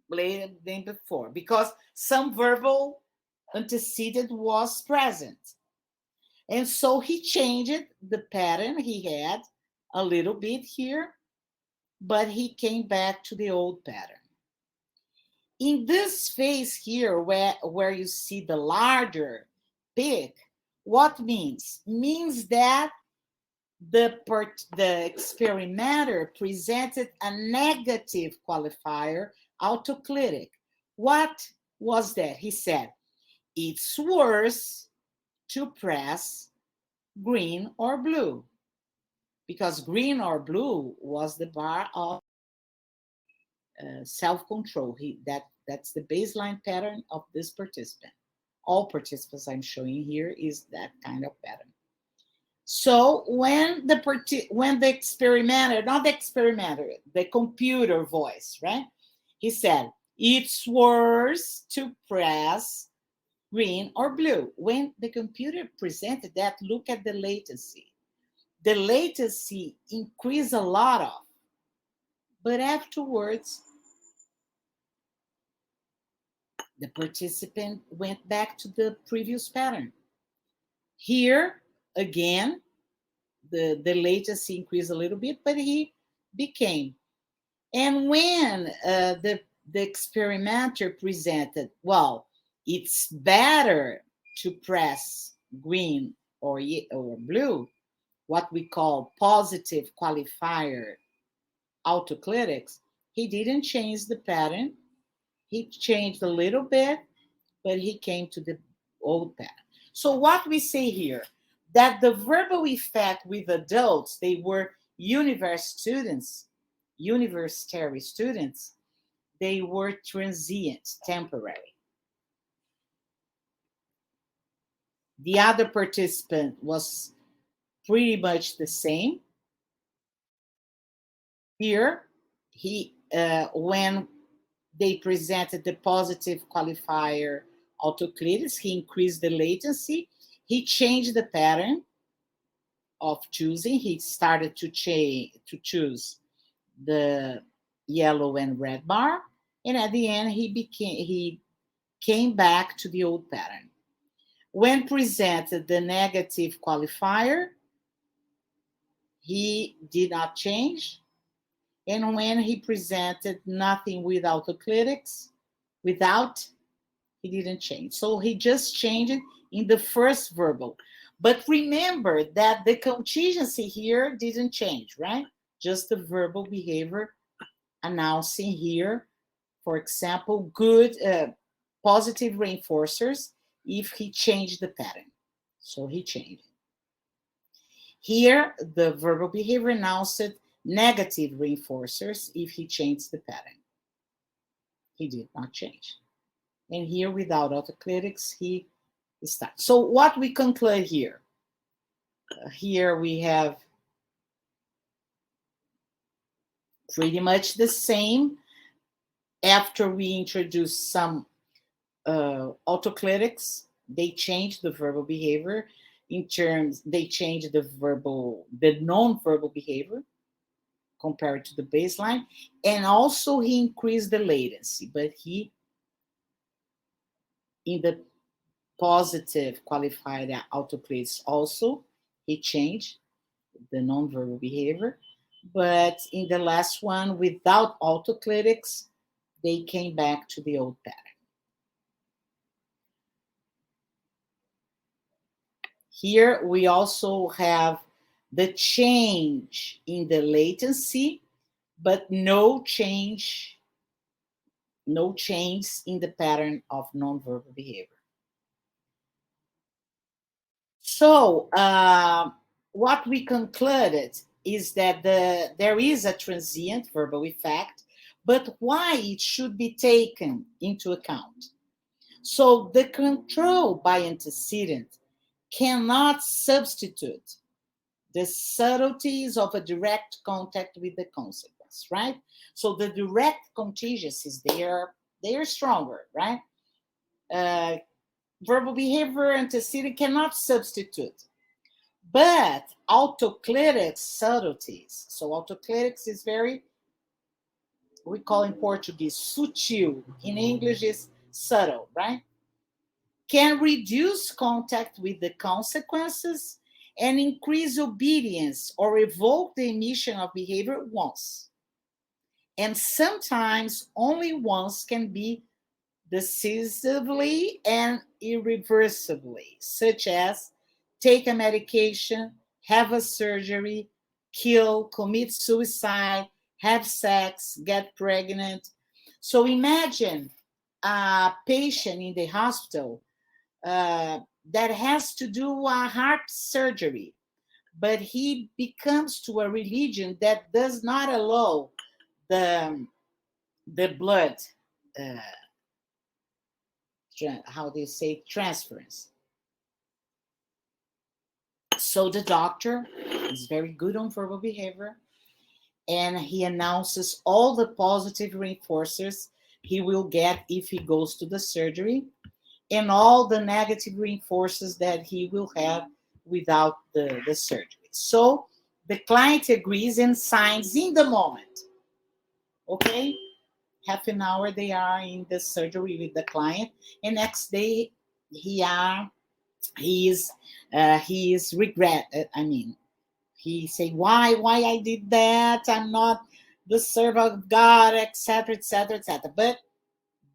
later than before, because some verbal antecedent was present. And so he changed the pattern he had a little bit here, but he came back to the old pattern. In this phase here, where you see the larger peak, what means? Means that the experimenter presented a negative qualifier, autoclitic. What was that? He said, it's worse to press green or blue, because green or blue was the bar of self-control. That's the baseline pattern of this participant. All participants I'm showing here is that kind of pattern. So when the experimenter, not the experimenter, the computer voice, right? He said, it's worse to press green or blue. When the computer presented that, look at the latency. The latency increased a lot of, but afterwards, the participant went back to the previous pattern. Here, again, the latency increased a little bit, but he became. And when the experimenter presented, well, it's better to press green or blue, what we call positive qualifier autoclitics, he didn't change the pattern. He changed a little bit, but he came to the old pattern. So what we say here, that the verbal effect with adults, they were universitary students, they were transient, temporary. The other participant was pretty much the same. Here, when they presented the positive qualifier autoclitic, he increased the latency. He changed the pattern of choosing. He started to choose the yellow and red bar, and at the end he came back to the old pattern. When presented the negative qualifier, he did not change. And when he presented nothing with autoclitics, he didn't change. So he just changed it in the first verbal. But remember that the contingency here didn't change, right? Just the verbal behavior announcing here, for example, good positive reinforcers if he changed the pattern. So he changed it. Here, the verbal behavior announced negative reinforcers if he changed the pattern. He did not change. And here, without autoclitics, he starts. So what we conclude here? Here we have pretty much the same. After we introduce some autoclitics, they change the verbal behavior. They change the non-verbal behavior compared to the baseline. And also he increased the latency, but in the positive qualified autoclitics also, he changed the non-verbal behavior. But in the last one, without autoclitics, they came back to the old pattern. Here we also have the change in the latency, but no change in the pattern of nonverbal behavior. So what we concluded is that there is a transient verbal effect, but why it should be taken into account. So the control by antecedent cannot substitute the subtleties of a direct contact with the consequence, right? So the direct contingencies, they are They are stronger, right? Verbal behavior antecedent cannot substitute. But autoclitic subtleties, so autoclitics is very, we call in Portuguese, sutil. In English is subtle, right? Can reduce contact with the consequences and increase obedience or revoke the emission of behavior once. And sometimes only once can be decisively and irreversibly, such as take a medication, have a surgery, kill, commit suicide, have sex, get pregnant. So imagine a patient in the hospital that has to do a heart surgery, but he becomes to a religion that does not allow the blood, uh, how they say, transference. So the doctor is very good on verbal behavior, and he announces all the positive reinforcers he will get if he goes to the surgery, and all the negative reinforcers that he will have without the surgery. So the client agrees and signs in the moment. Okay? Half an hour they are in the surgery with the client, and next day he is regret. He say, why I did that? I'm not the servant of God, etc., etc., etc. But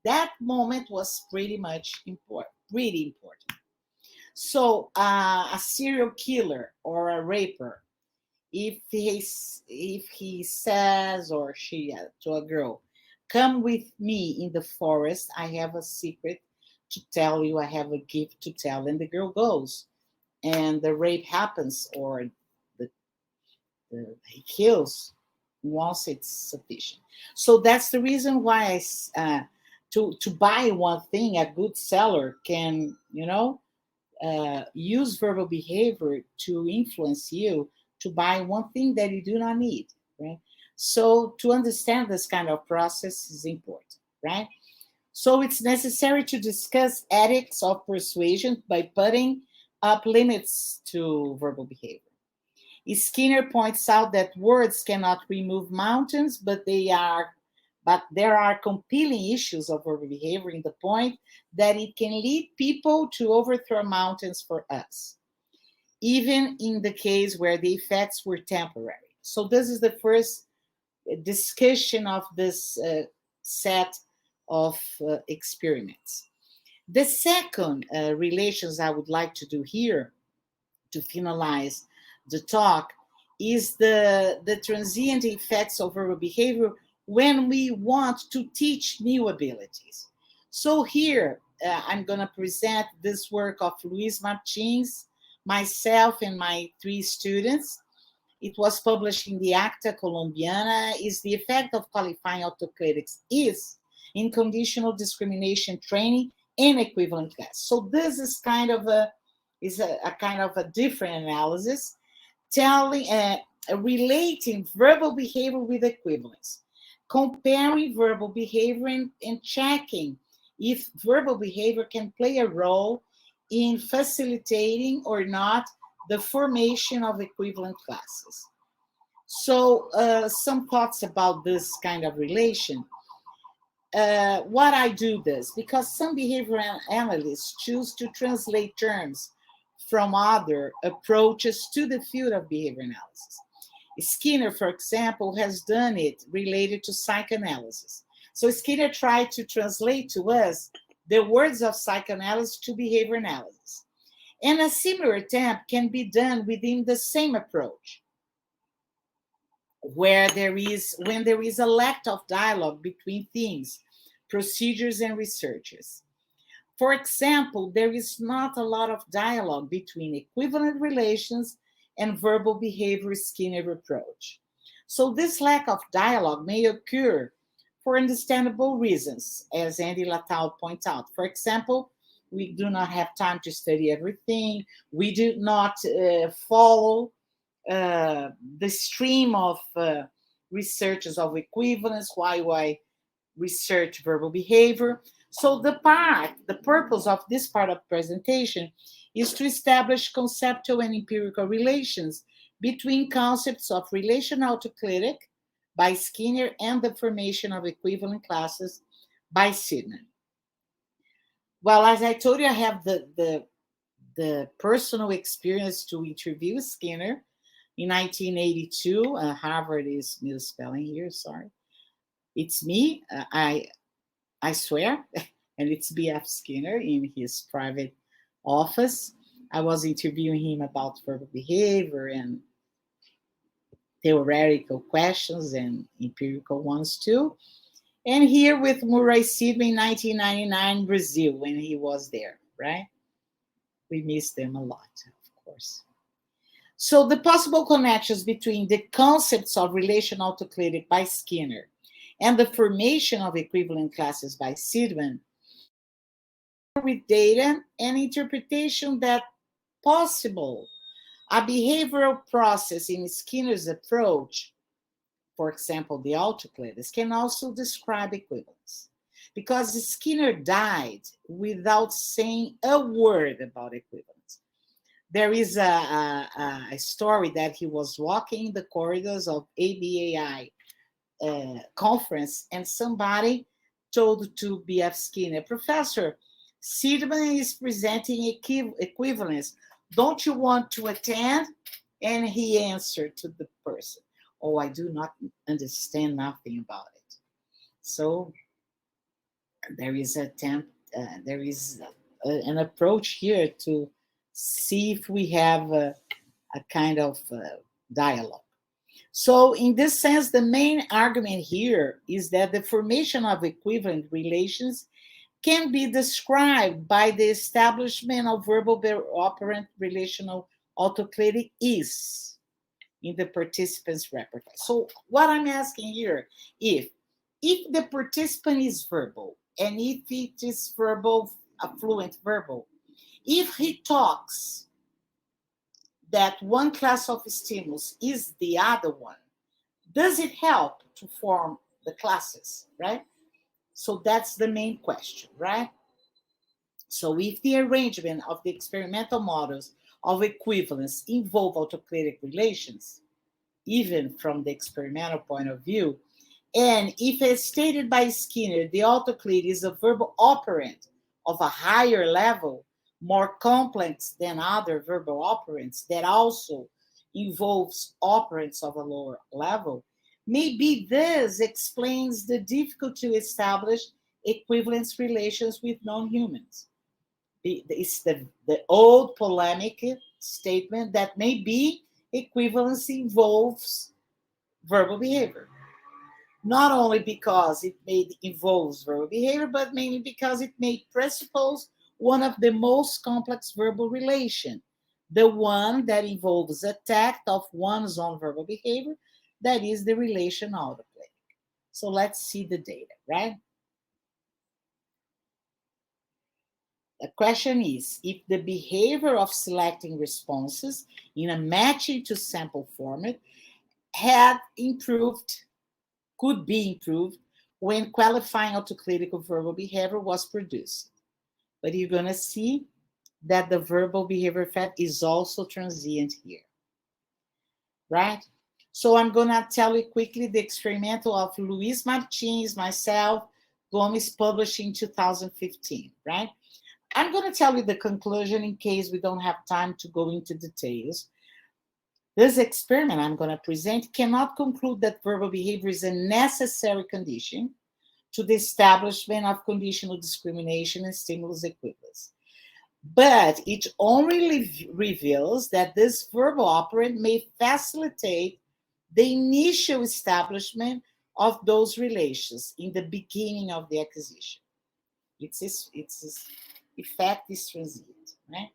that moment was pretty much important, really important. So a serial killer or a raper, if he says, or she, to a girl, come with me in the forest, I have a secret to tell you, I have a gift to tell, and the girl goes, and the rape happens, or he kills once it's sufficient. So that's the reason why to buy one thing, a good seller can, use verbal behavior to influence you to buy one thing that you do not need, right? So to understand this kind of process is important, right? So it's necessary to discuss ethics of persuasion by putting up limits to verbal behavior. Skinner points out that words cannot remove mountains, but there are compelling issues of verbal behavior in the point that it can lead people to overthrow mountains for us, even in the case where the effects were temporary. So this is the first discussion of this set of experiments. The second relations I would like to do here to finalize the talk is the transient effects of verbal behavior when we want to teach new abilities. So here, I'm going to present this work of Luis Martins, myself, and my 3 students. It was published in the Acta Colombiana. Is the effect of qualifying autoclitics is in conditional discrimination training and equivalent class. So this is kind of a kind of a different analysis, relating verbal behavior with equivalence, comparing verbal behavior and checking if verbal behavior can play a role in facilitating or not the formation of equivalent classes. So some thoughts about this kind of relation. What I do this because some behavioral analysts choose to translate terms from other approaches to the field of behavior analysis. Skinner, for example, has done it related to psychoanalysis. So Skinner tried to translate to us the words of psychoanalysis to behavior analysis. And a similar attempt can be done within the same approach, when there is a lack of dialogue between themes, procedures, and researchers. For example, there is not a lot of dialogue between equivalent relations and verbal behavior Skinner approach. So this lack of dialogue may occur for understandable reasons, as Andy Latau points out. For example, we do not have time to study everything. We do not follow the stream of researchers of equivalence, why research verbal behavior. So the purpose of this part of presentation is to establish conceptual and empirical relations between concepts of relational autoclitic by Skinner and the formation of equivalent classes by Sidman. Well, as I told you, I have the personal experience to interview Skinner in 1982. Harvard is misspelling here, sorry. It's me, I swear, and it's B.F. Skinner in his private office. I was interviewing him about verbal behavior and theoretical questions and empirical ones too. And here with Murray Sidman in 1999, Brazil, when he was there, right? We miss them a lot, of course. So the possible connections between the concepts of relational autoclitic by Skinner and the formation of equivalent classes by Sidman with data and interpretation that possible a behavioral process in Skinner's approach, for example, the autoclitic, can also describe equivalence. Because Skinner died without saying a word about equivalence. There is a story that he was walking the corridors of ABAI conference, and somebody told to B.F. Skinner, Professor, Sidman is presenting equivalence. Don't you want to attend? And he answered to the person, oh, I do not understand nothing about it. So there is an approach here to see if we have a kind of dialogue. So in this sense, the main argument here is that the formation of equivalent relations can be described by the establishment of verbal operant relational autoclitic is in the participant's repertoire. So what I'm asking here, if the participant is verbal, and if it is verbal, affluent verbal, if he talks that one class of stimulus is the other one, does it help to form the classes, right? So that's the main question, right? So if the arrangement of the experimental models of equivalence involve autoclitic relations, even from the experimental point of view, and if as stated by Skinner, the autoclitic is a verbal operant of a higher level, more complex than other verbal operants that also involves operants of a lower level, maybe this explains the difficulty to establish equivalence relations with non-humans. It's the old polemic statement that maybe equivalence involves verbal behavior. Not only because it involves verbal behavior, but mainly because it may presuppose one of the most complex verbal relation, the one that involves a tact of one's own verbal behavior, that is the relation autoclitic. So let's see the data, right? The question is, if the behavior of selecting responses in a matching to sample format had improved, could be improved when qualifying autoclinical verbal behavior was produced. But you're going to see that the verbal behavior effect is also transient here, right? So I'm going to tell you quickly the experimental of Luis Martins, myself, Gomes, published in 2015, right? I'm going to tell you the conclusion in case we don't have time to go into details. This experiment I'm going to present cannot conclude that verbal behavior is a necessary condition to the establishment of conditional discrimination and stimulus equivalence. But it only reveals that this verbal operant may facilitate the initial establishment of those relations in the beginning of the acquisition. Its effect is transient, right?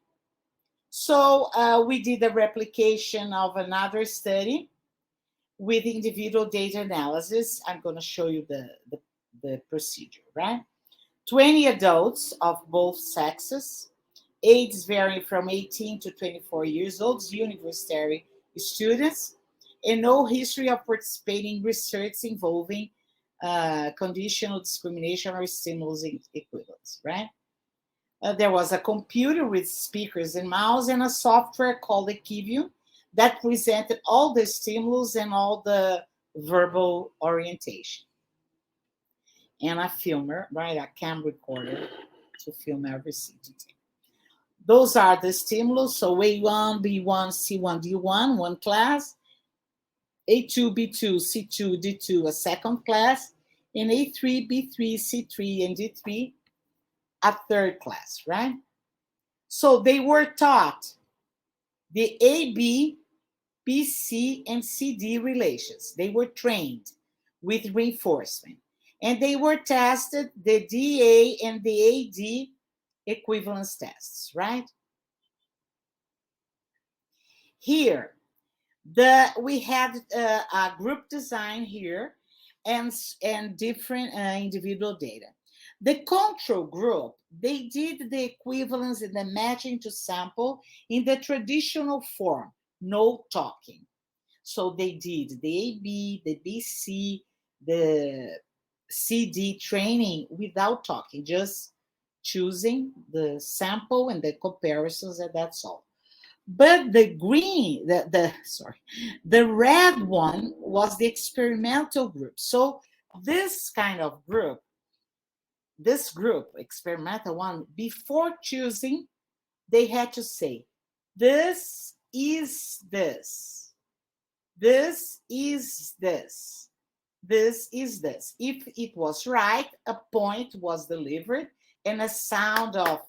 So we did a replication of another study with individual data analysis. I'm going to show you the procedure, right? 20 adults of both sexes, ages varying from 18 to 24 years old, university students, and no history of participating in research involving conditional discrimination or stimulus equivalence, right? There was a computer with speakers and mouse and a software called the QUB that presented all the stimulus and all the verbal orientation. And a filmer, right, a cam recorder to film every detail. Those are the stimulus. So A1, B1, C1, D1, one class. A2, B2, C2, D2, a second class. And A3, B3, C3, and D3, a third class, right? So they were taught the A, B, B, C, and CD relations. They were trained with reinforcement. And they were tested the DA and the AD equivalence tests, right? Here, we had a group design here and different individual data. The control group, they did the equivalence and the matching to sample in the traditional form, no talking. So they did the AB, the BC, the CD training without talking, just choosing the sample and the comparisons, and that's all. But the green, the red one was the experimental group. So this kind of group, this group, experimental one, before choosing, they had to say, this is this. This is this. This is this. If it was right, a point was delivered and a sound of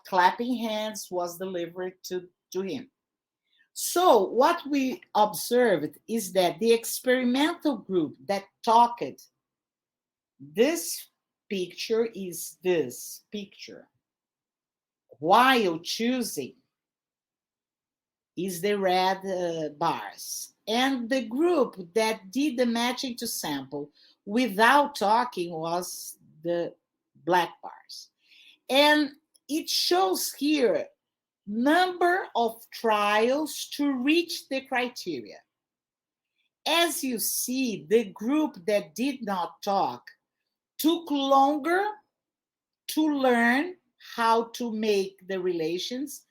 clapping hands was delivered to him. So what we observed is that the experimental group that talked, this picture is this picture, while choosing is the red bars. And the group that did the matching to sample without talking was the black bars. And it shows here number of trials to reach the criteria. As you see, the group that did not talk took longer to learn how to make the relations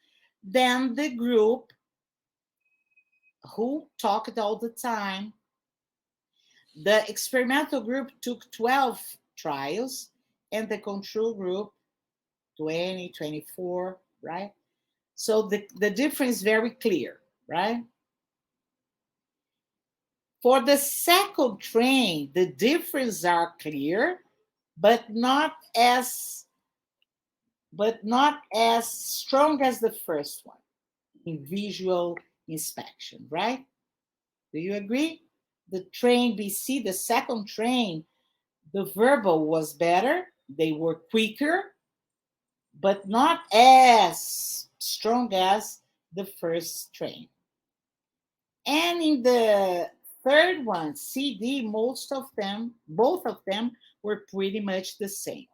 than the group who talked all the time. The experimental group took 12 trials and the control group 20, 24, right? So the difference is very clear, right? For the second train, the differences are clear, but not as strong as the first one in visual inspection, right? Do you agree? The train BC, the second train, the verbal was better. They were quicker, but not as strong as the first train. And in the third one, CD, both of them were pretty much the same.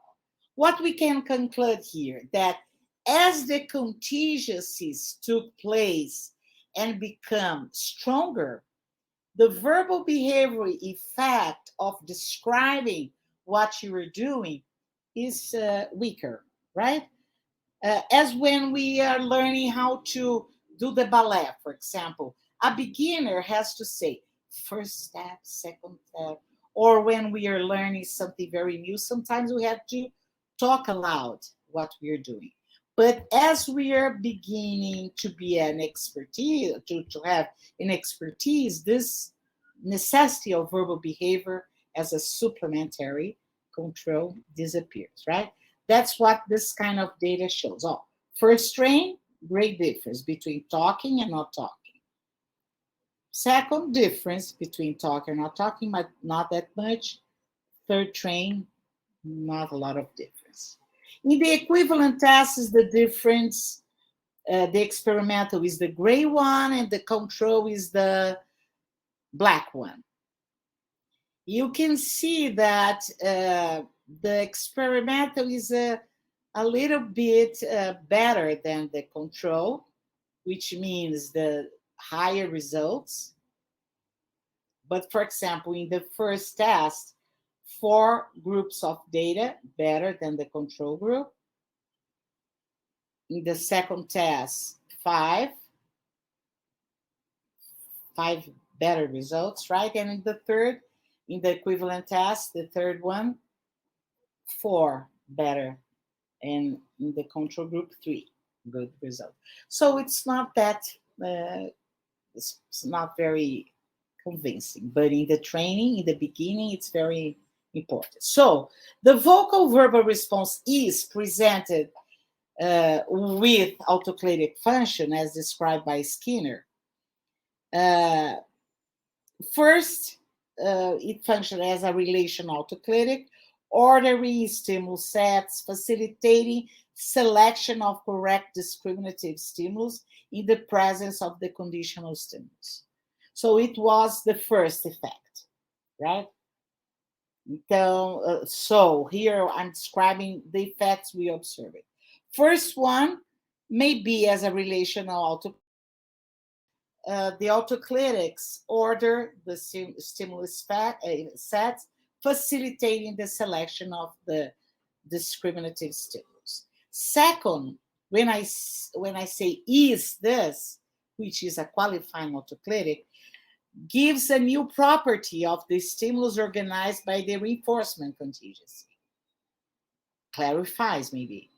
What we can conclude here, that as the contingencies took place and become stronger, the verbal behavioral effect of describing what you are doing is weaker, right? As when we are learning how to do the ballet, for example, a beginner has to say first step, second step, or when we are learning something very new, sometimes we have to talk aloud what we are doing. But as we are beginning to be an expertise, to have an expertise, this necessity of verbal behavior as a supplementary control disappears, right? That's what this kind of data shows. Oh, first train, great difference between talking and not talking. Second difference between talking and not talking, but not that much. Third train, not a lot of difference. In the equivalent tests, the difference, the experimental is the gray one and the control is the black one. You can see that the experimental is a little bit better than the control, which means the higher results. But for example, in the first test, 4 groups of data better than the control group. In the second test, 5 better results, right? And in the third, in the equivalent test, the third one, 4 better, and in the control group, 3 good results. So it's not that, it's not very convincing, but in the training, in the beginning, it's very important. So the vocal verbal response is presented with autoclitic function as described by Skinner. First, it functions as a relational autoclitic, ordering stimulus sets, facilitating selection of correct discriminative stimulus in the presence of the conditional stimulus. So it was the first effect, right? So here I'm describing the effects we observed. First one may be as a relational autoclitic. The autoclitics order the stimulus sets, facilitating the selection of the discriminative stimulus. Second, when I say is this, which is a qualifying autoclitic, gives a new property of the stimulus organized by the reinforcement contingency. Clarifies maybe.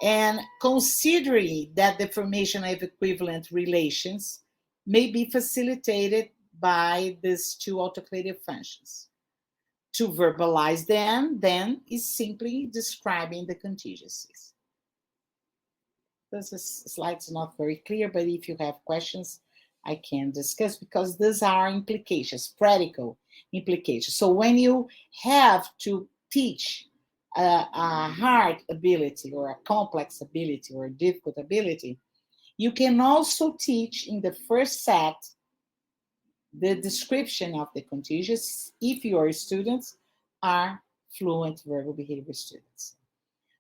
And considering that the formation of equivalent relations may be facilitated by these 2 autoclitic functions. To verbalize them, then, is simply describing the contingencies. This slide's not very clear, but if you have questions, I can discuss, because these are implications, practical implications. So when you have to teach a hard ability or a complex ability or a difficult ability, you can also teach in the first set the description of the contingencies if your students are fluent verbal behavior students.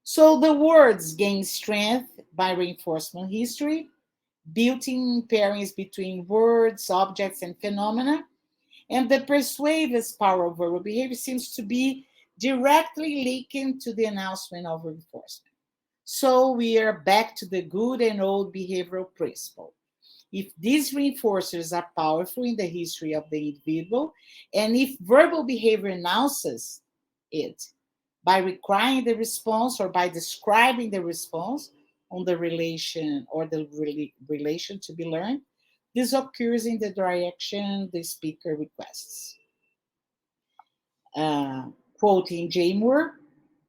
So the words gain strength by reinforcement history, built-in pairings between words, objects, and phenomena, and the persuasive power of verbal behavior seems to be directly linked to the announcement of reinforcement. So we are back to the good and old behavioral principle. If these reinforcers are powerful in the history of the individual, and if verbal behavior announces it by requiring the response or by describing the response on the relation or the relation to be learned, this occurs in the direction the speaker requests. Quoting J. Moore,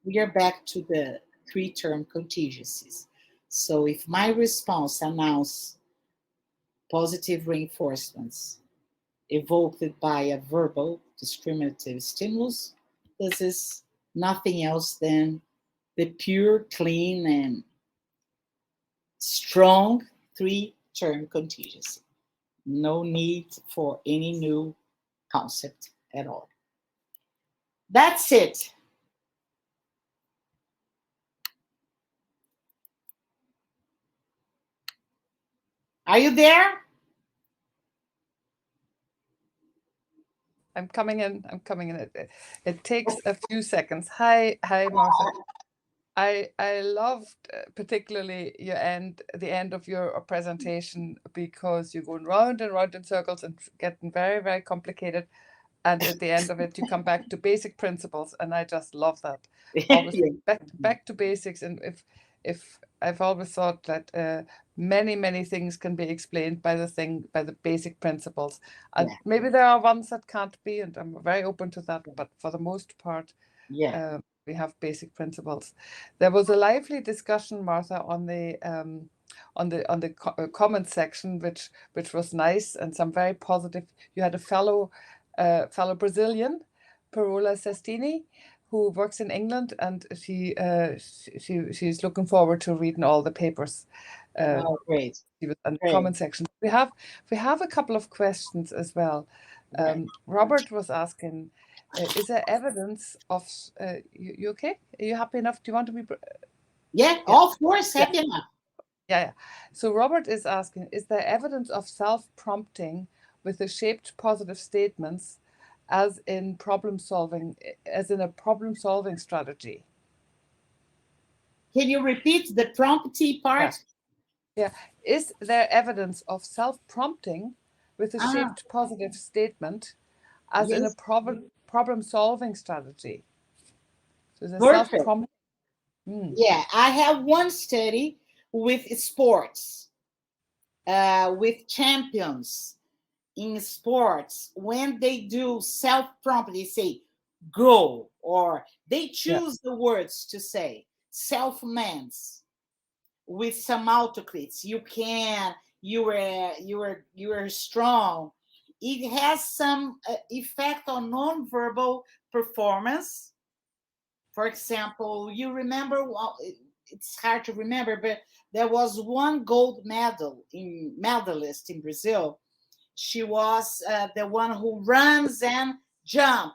we are back to the 3-term contingencies. So if my response announces positive reinforcements evoked by a verbal discriminative stimulus, this is nothing else than the pure, clean, and strong 3-term contingency. No need for any new concept at all. That's it. Are you there? I'm coming in. It takes a few seconds. Hi, Martha. I loved particularly the end of your presentation, because you're going round and round in circles and getting very, very complicated. And at the end of it, you come back to basic principles, and I just love that. Always back to basics. And if I've always thought that many things can be explained by the basic principles, and maybe there are ones that can't be, and I'm very open to that. But for the most part, we have basic principles. There was a lively discussion, Martha, on the comment section, which was nice, and some very positive. You had a fellow Brazilian, Parola Sestini, who works in England, and she's looking forward to reading all the papers. Great. In the comment section. We have a couple of questions as well. Robert was asking, is there evidence of you okay? Are you happy enough? Do you want to be? Of course, happy enough. Yeah. So Robert is asking, is there evidence of self-prompting with the shaped positive statements as in problem solving, as in a problem solving strategy. Can you repeat the prompty part? Yeah. Is there evidence of self-prompting with a shaped positive statement as in a Yes. problem solving strategy? So the Perfect. self-prompting. Yeah, I have one study with sports, with champions in sports. When they do self-prompt, they say go, or they choose the words to say self-mans with some autoclics. You can, you are strong. It has some effect on non-verbal performance. For example, you remember, well, it's hard to remember, but there was one gold medalist in Brazil. She was the one who runs and jump,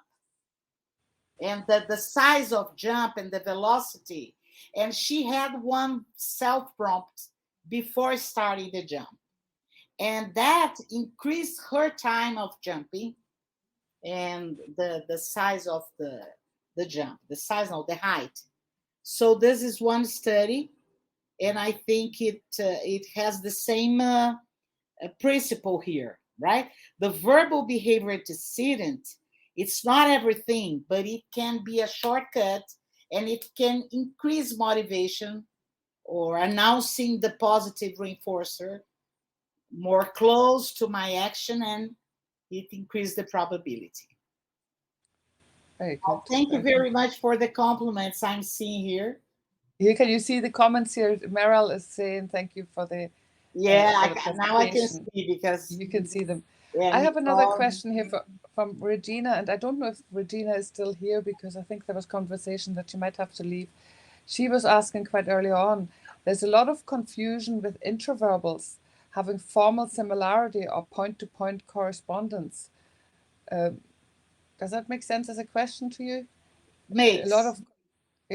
and the size of jump and the velocity. And she had one self-prompt before starting the jump. And that increased her time of jumping and the size of the jump, the size of the height. So this is one study, and I think it has the same principle here, right? The verbal behavior antecedent, it's not everything, but it can be a shortcut, and it can increase motivation or announcing the positive reinforcer more close to my action, and it increases the probability. Very good. Thank you very much for the compliments I'm seeing here. Here, can you see the comments here? Meryl is saying thank you for the Now I can see, because you can see them. Yeah, I have another question here from Regina, and I don't know if Regina is still here, because I think there was conversation that she might have to leave. She was asking quite early on, there's a lot of confusion with intraverbals having formal similarity or point-to-point correspondence. Does that make sense as a question to you? Makes. A lot of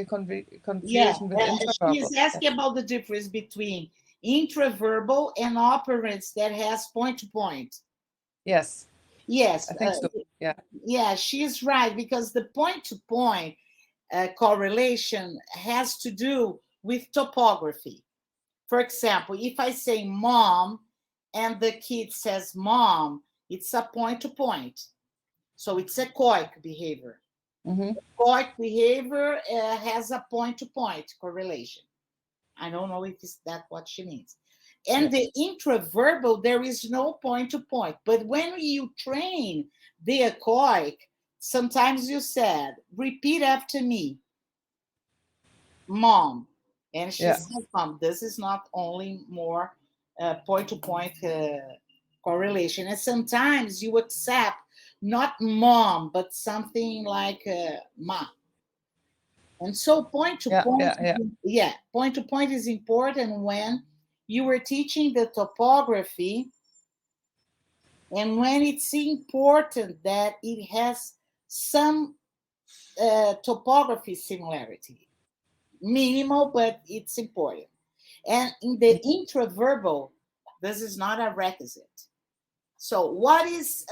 confusion with intraverbal. She's asking about the difference between intraverbal and operants that has point-to-point. Yes. Yes. I think so. Yeah. Yeah, she's right, because the point-to-point correlation has to do with topography. For example, if I say mom and the kid says mom, it's a point-to-point. So it's a echoic behavior. Echoic behavior has a point-to-point correlation. I don't know if that's what she means. And the intraverbal, there is no point-to-point. But when you train the echoic, sometimes you said, repeat after me, mom. And she said, mom. This is not only more point-to-point correlation. And sometimes you accept not mom, but something like ma. And so point-to-point, point-to-point is important when you were teaching the topography, and when it's important that it has some topography similarity. Minimal, but it's important. And in the intraverbal, this is not a requisite. So what is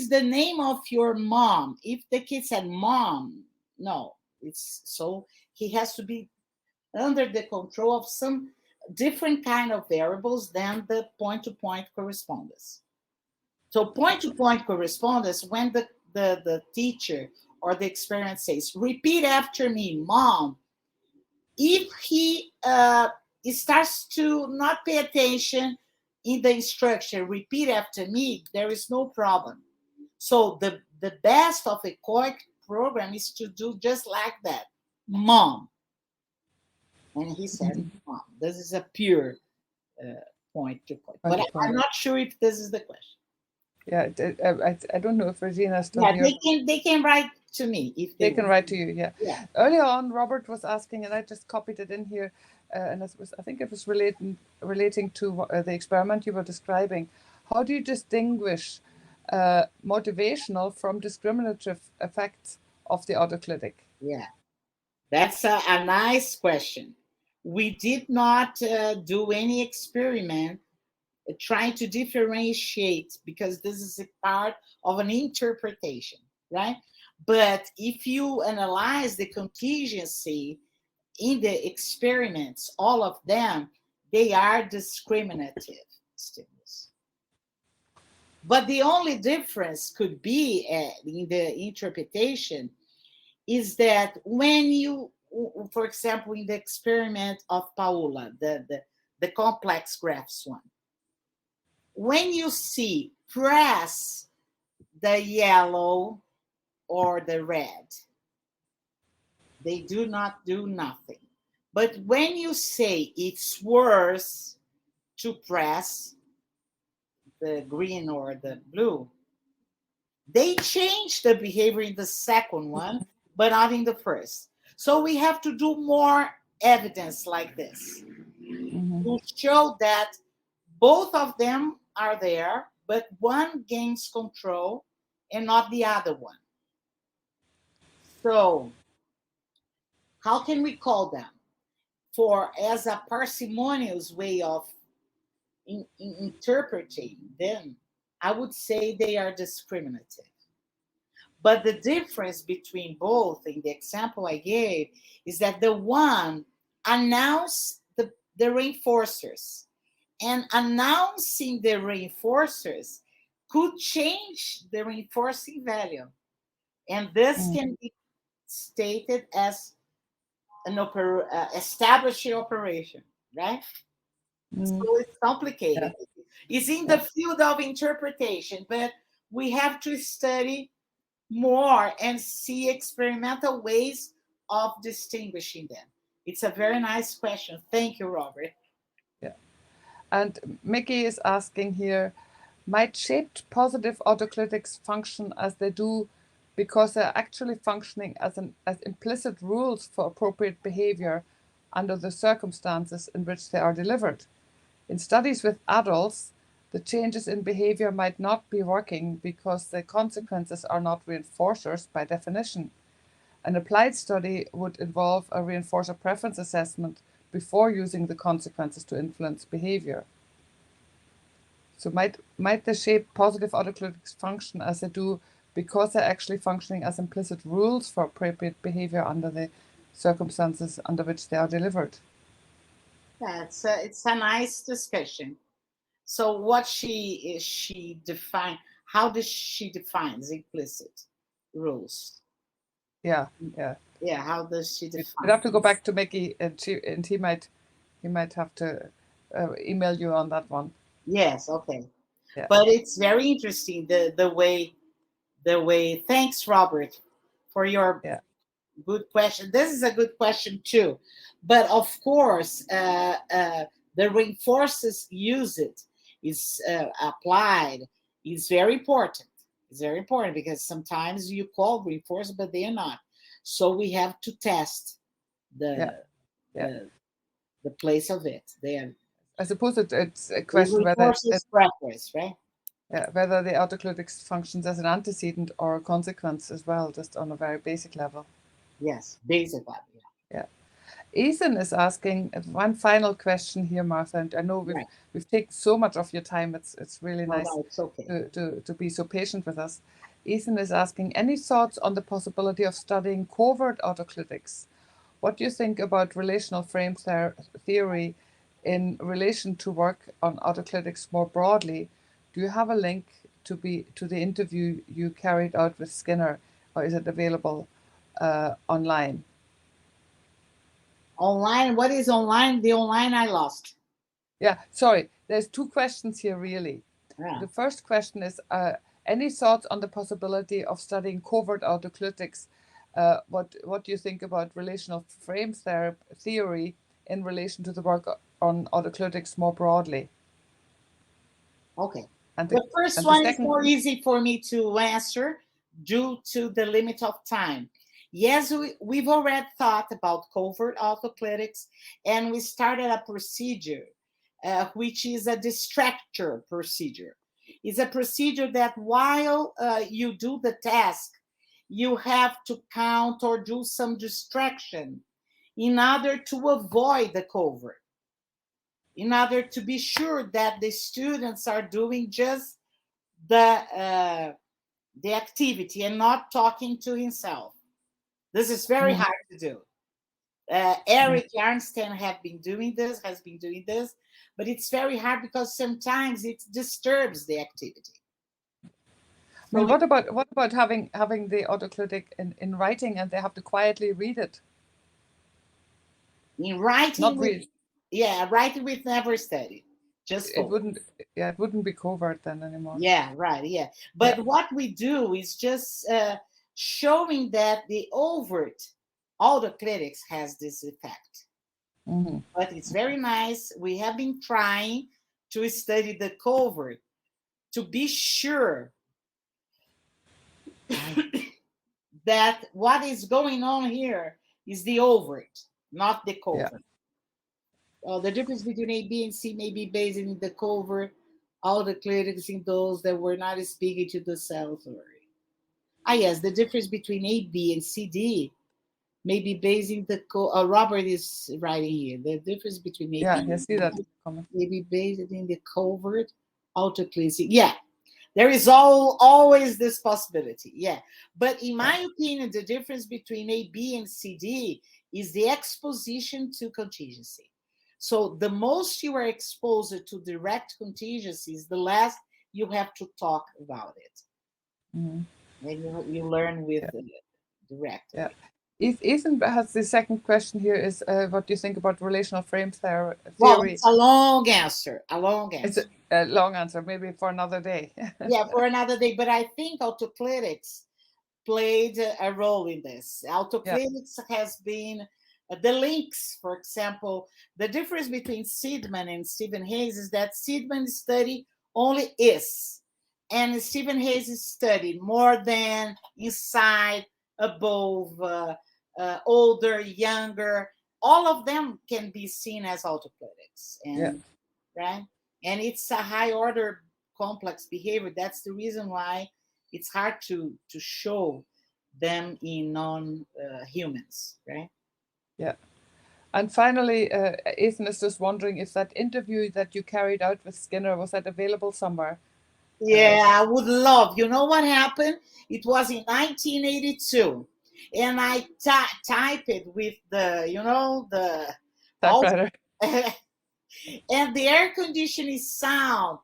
the name of your mom? If the kid said mom, no, it's so he has to be under the control of some different kind of variables than the point-to-point correspondence. So point-to-point correspondence, when the teacher or the experiment says, repeat after me, mom, if he starts to not pay attention in the instruction, repeat after me, there is no problem. So the best of a echoic program is to do just like that, mom. And he said, mom. This is a pure point-to-point. But I'm not sure if this is the question. Yeah, I don't know if Regina is still here. They can write to me if they can write to you. Yeah. Earlier on, Robert was asking, and I just copied it in here, and I think it was relating to the experiment you were describing. How do you distinguish motivational from discriminative effects of the autoclitic? Yeah, that's a nice question. We did not do any experiment trying to differentiate, because this is a part of an interpretation, right? But if you analyze the contingency in the experiments, all of them, they are discriminative stimulus. But the only difference could be in the interpretation is that when you, for example, in the experiment of Paula, the complex graphs one, when you see press the yellow or the red, they do not do nothing. But when you say it's worse to press the green or the blue, they change the behavior in the second one, but not in the first. So we have to do more evidence like this to show that both of them are there, but one gains control and not the other one. So how can we call them? For as a parsimonious way of interpreting them, I would say they are discriminative. But the difference between both in the example I gave is that the one announced the reinforcers, and announcing the reinforcers could change the reinforcing value. And this can be stated as an establishing operation, right? So it's complicated. Yeah. It's in the field of interpretation, but we have to study more and see experimental ways of distinguishing them. It's a very nice question. Thank you, Robert. Yeah. And Mickey is asking here, might shaped positive autoclitics function as they do because they're actually functioning as implicit rules for appropriate behavior under the circumstances in which they are delivered? In studies with adults, the changes in behavior might not be working because the consequences are not reinforcers by definition. An applied study would involve a reinforcer preference assessment before using the consequences to influence behavior. So might the shape positive autoclitics function as they do because they're actually functioning as implicit rules for appropriate behavior under the circumstances under which they are delivered? Yeah, it's a nice discussion. So what she define? How does she define implicit rules? Yeah. How does she define? We'd have to go back to Mickey, and he might have to email you on that one. Yes, okay. Yeah. But it's very interesting the way. Thanks, Robert, for your good question. This is a good question too, but of course, the reinforcers used is applied is very important. It's very important because sometimes you call reinforcers, but they are not. So we have to test the place of it. I suppose it's a question whether it's preference, right? Yeah, whether the autoclitics functions as an antecedent or a consequence as well, just on a very basic level. Yes, basic level. Yeah. Ethan is asking one final question here, Martha, and I know we've taken so much of your time. It's really nice it's okay. to be so patient with us. Ethan is asking, any thoughts on the possibility of studying covert autoclitics? What do you think about relational frame theory in relation to work on autoclitics more broadly? Do you have a link to the interview you carried out with Skinner, or is it available online? Online? What is online? The online I lost. Yeah, sorry. There's two questions here, really. Yeah. The first question is, any thoughts on the possibility of studying covert autoclitics? What do you think about relational frame theory in relation to the work on autoclitics more broadly? Okay. And the first one is more easy for me to answer due to the limit of time. Yes, we've already thought about covert autoclitics, and we started a procedure, which is a distractor procedure. It's a procedure that while you do the task, you have to count or do some distraction in order to avoid the covert. in order to be sure that the students are doing just the activity and not talking to himself. This is very hard to do. Eric Arnstein has been doing this, but it's very hard because sometimes it disturbs the activity. I mean, what about having the autoclitic in writing, and they have to quietly read it? In writing, not read. Writing with never study. Just it wouldn't be covert then anymore. Yeah, right. Yeah, but what we do is just showing that the overt autoclitics has this effect. But it's very nice. We have been trying to study the covert to be sure that what is going on here is the overt, not the covert. The difference between A, B, and C may be based in the covert autoclitics in those that were not speaking to the cellatory. Yes, the difference between A, B, and CD may be based in the Robert is writing here. The difference between A, B, I see that comment. May be based in the covert autoclitic. Yeah, there is always this possibility. Yeah, but in my opinion, the difference between A, B, and CD is the exposition to contingency. So the most you are exposed to direct contingencies, the less you have to talk about it. And you learn with direct. Yeah. Ethan has the second question here is, what do you think about relational frame theory? Well, it's a long answer. It's a long answer, maybe for another day. Yeah, for another day. But I think autoclitics played a role in this. Autoclitics has been the links, for example, the difference between Seidman and Stephen Hayes is that Seidman studied only is, and Stephen Hayes studied more than inside, above, older, younger. All of them can be seen as autoclitics, and right? And it's a high order complex behavior. That's the reason why it's hard to show them in non-humans, right? Yeah. And finally, Ethan is just wondering if that interview that you carried out with Skinner, was that available somewhere? Yeah, I would love. You know what happened? It was in 1982. And I typed it with the, the typewriter. And the air conditioning sound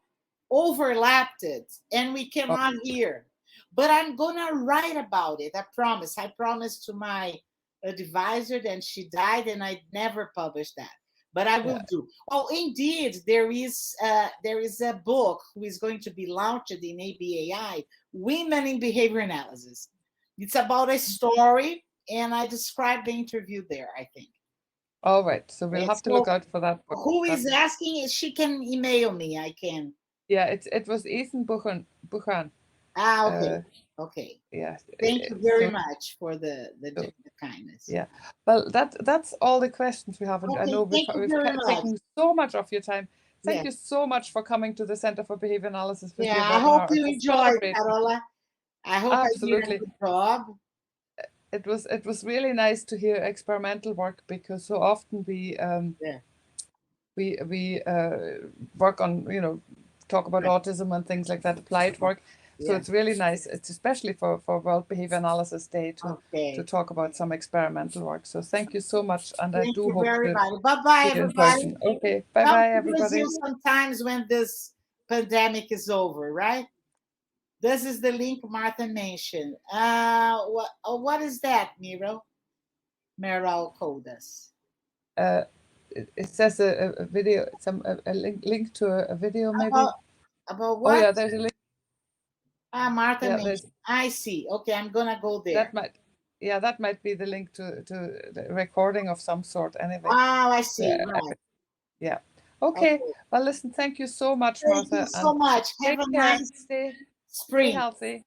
overlapped it, and we cannot hear. But I'm gonna write about it. I promise. I promised to my advisor, and she died, and I never published that. But I will do. Oh, indeed, there is a book who is going to be launched in ABAI, Women in Behavior Analysis. It's about a story, and I described the interview there, I think. All right, so we'll have to look out for that book. Who is asking? She can email me. I can. Yeah, it was Ethan Buchan. Okay. Okay. Yeah. Thank you very much for the kindness. Yeah. Well, that's all the questions we have. And I know we've taken so much of your time. Thank you so much for coming to the Center for Behavior Analysis. I hope you enjoyed, Carola. I hope I did a good job. It was really nice to hear experimental work, because so often we work on, talk about autism and things like that, applied work. So it's really nice. It's especially for World Behavior Analysis Day to talk about some experimental work. So thank you so much, and I do hope to. Bye-bye, everybody. Okay, bye-bye, everybody. Sometimes when this pandemic is over, right? This is the link Martha mentioned. What is that, Miro? Meryl told us. It says a video, a link to a video, maybe. About what? Oh yeah, there's a link. Martha mentioned. I see. Okay, I'm gonna go there. That might be the link to the recording of some sort. Anyway. Oh, I see. Right. Yeah. Okay. Well, listen. Thank you so much, Martha. Thank you so much. Have a nice day. spring. Stay healthy.